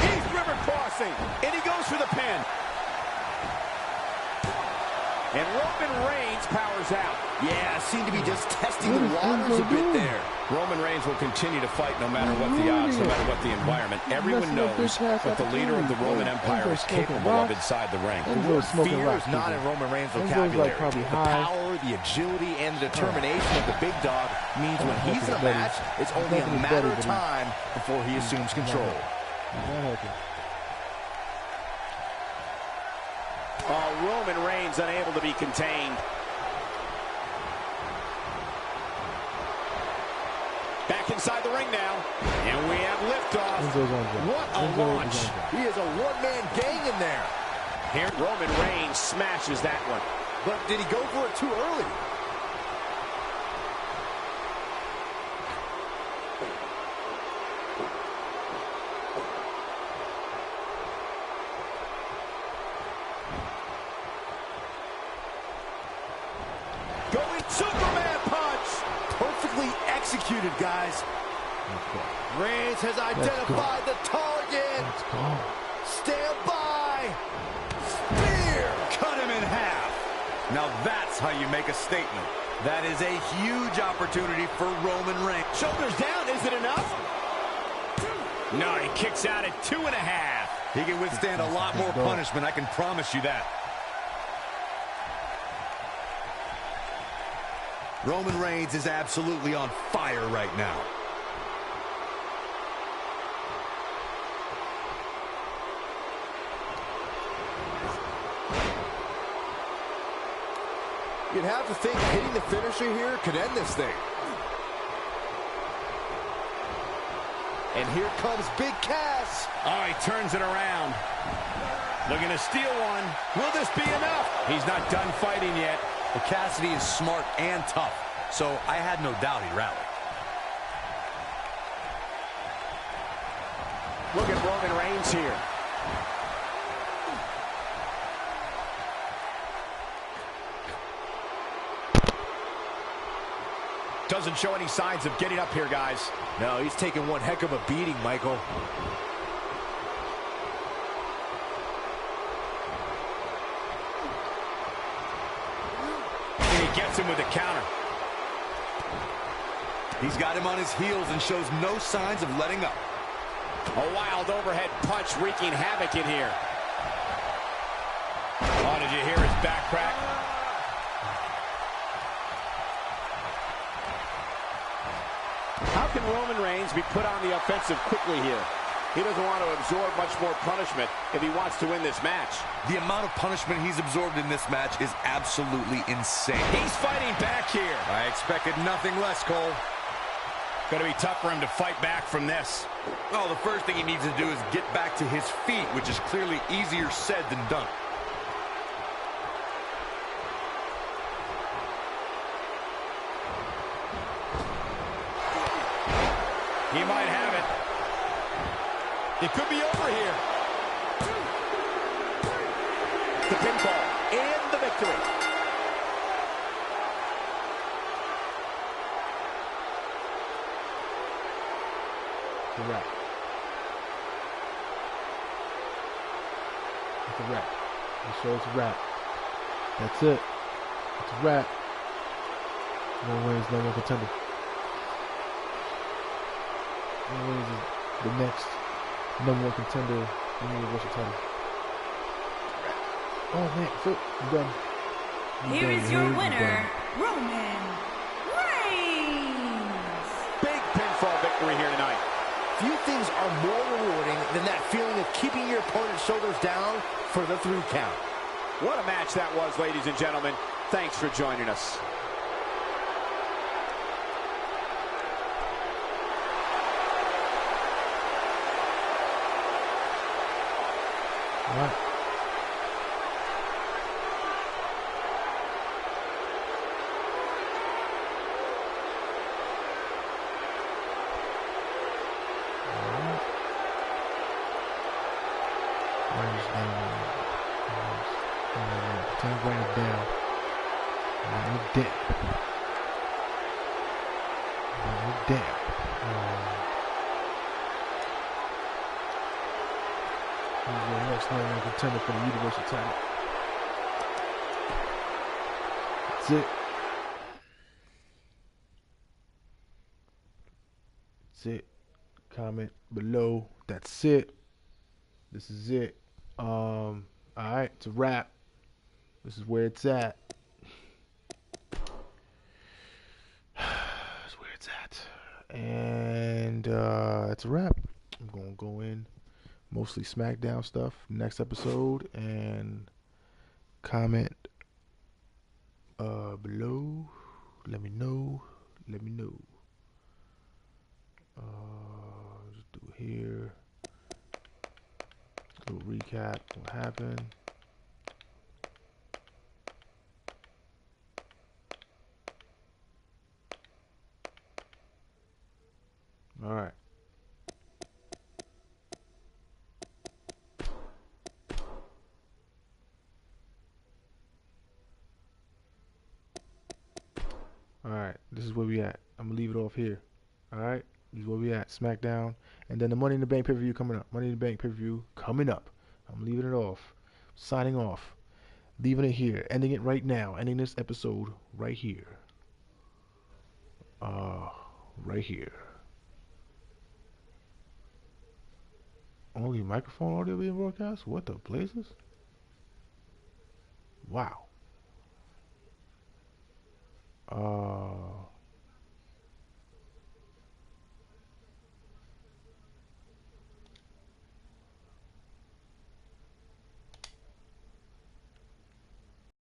He's river crossing, and he goes for the pin. And Roman Reigns powers out. Yeah, seemed to be just testing the waters a bit there. Roman Reigns will continue to fight no matter what the odds, no matter what the environment. Everyone knows what the leader of the Roman Empire is capable of inside the ring. Fear is not in Roman Reigns' vocabulary. The power, the agility, and the determination of the big dog means when he's in a match, it's only a matter of time before he assumes control. Oh, Roman Reigns unable to be contained. Back inside the ring now. And we have liftoff. What a launch. He is a one-man gang in there. Here, Roman Reigns smashes that one. But did he go for it too early? Going Superman punch. Perfectly executed, guys. Reigns has identified the target. Stand by. Spear. Cut him in half. Now that's how you make a statement. That is a huge opportunity for Roman Reigns. Shoulders down, is it enough? No, he kicks out at 2.5. He can withstand a lot more punishment, I can promise you that. Roman Reigns is absolutely on fire right now. You'd have to think hitting the finisher here could end this thing. And here comes Big Cass. Oh, he turns it around. Looking to steal one. Will this be enough? He's not done fighting yet. Well, Cassidy is smart and tough, so I had no doubt he'd rally. Look at Roman Reigns here. Doesn't show any signs of getting up here, guys. No, he's taking one heck of a beating, Michael. And he gets him with a counter. He's got him on his heels and shows no signs of letting up. A wild overhead punch wreaking havoc in here. Oh, did you hear his back crack? How can Roman Reigns be put on the offensive quickly here? He doesn't want to absorb much more punishment if he wants to win this match. The amount of punishment he's absorbed in this match is absolutely insane. He's fighting back here. I expected nothing less, Cole. Going to be tough for him to fight back from this. Well, the first thing he needs to do is get back to his feet, which is clearly easier said than done. He might have it. It could be over here. The pinfall and the victory. It's a wrap. It's a wrap. It shows a wrap. That's it. It's a wrap. Roman Reigns no more contender. Roman Reigns is the next number one contender in the Universal title. Oh man, so I'm done. Here is your winner, Roman Reigns. Big pinfall victory here tonight. Few things are more rewarding than that feeling of keeping your opponent's shoulders down for the 3 count. What a match that was, ladies and gentlemen. Thanks for joining us. All right. Bring it down. Bring it down. Bring it down. He's the next number one contender for the Universal title. That's it. That's it. Comment below. That's it. This is it. All right, it's a wrap. This is where it's at. That's where it's at. And it's a wrap. I'm going to go in mostly SmackDown stuff next episode and comment below. Let me know. Let me know. Just do it here. A little recap what happened. All right. All right. This is where we at. I'm gonna leave it off here. All right. This is where we at. SmackDown, and then the Money in the Bank pay-per-view coming up. Money in the Bank pay-per-view coming up. I'm leaving it off. Signing off. Leaving it here. Ending it right now. Ending this episode right here. Right here. Only microphone audio being broadcast? What the blazes? Wow.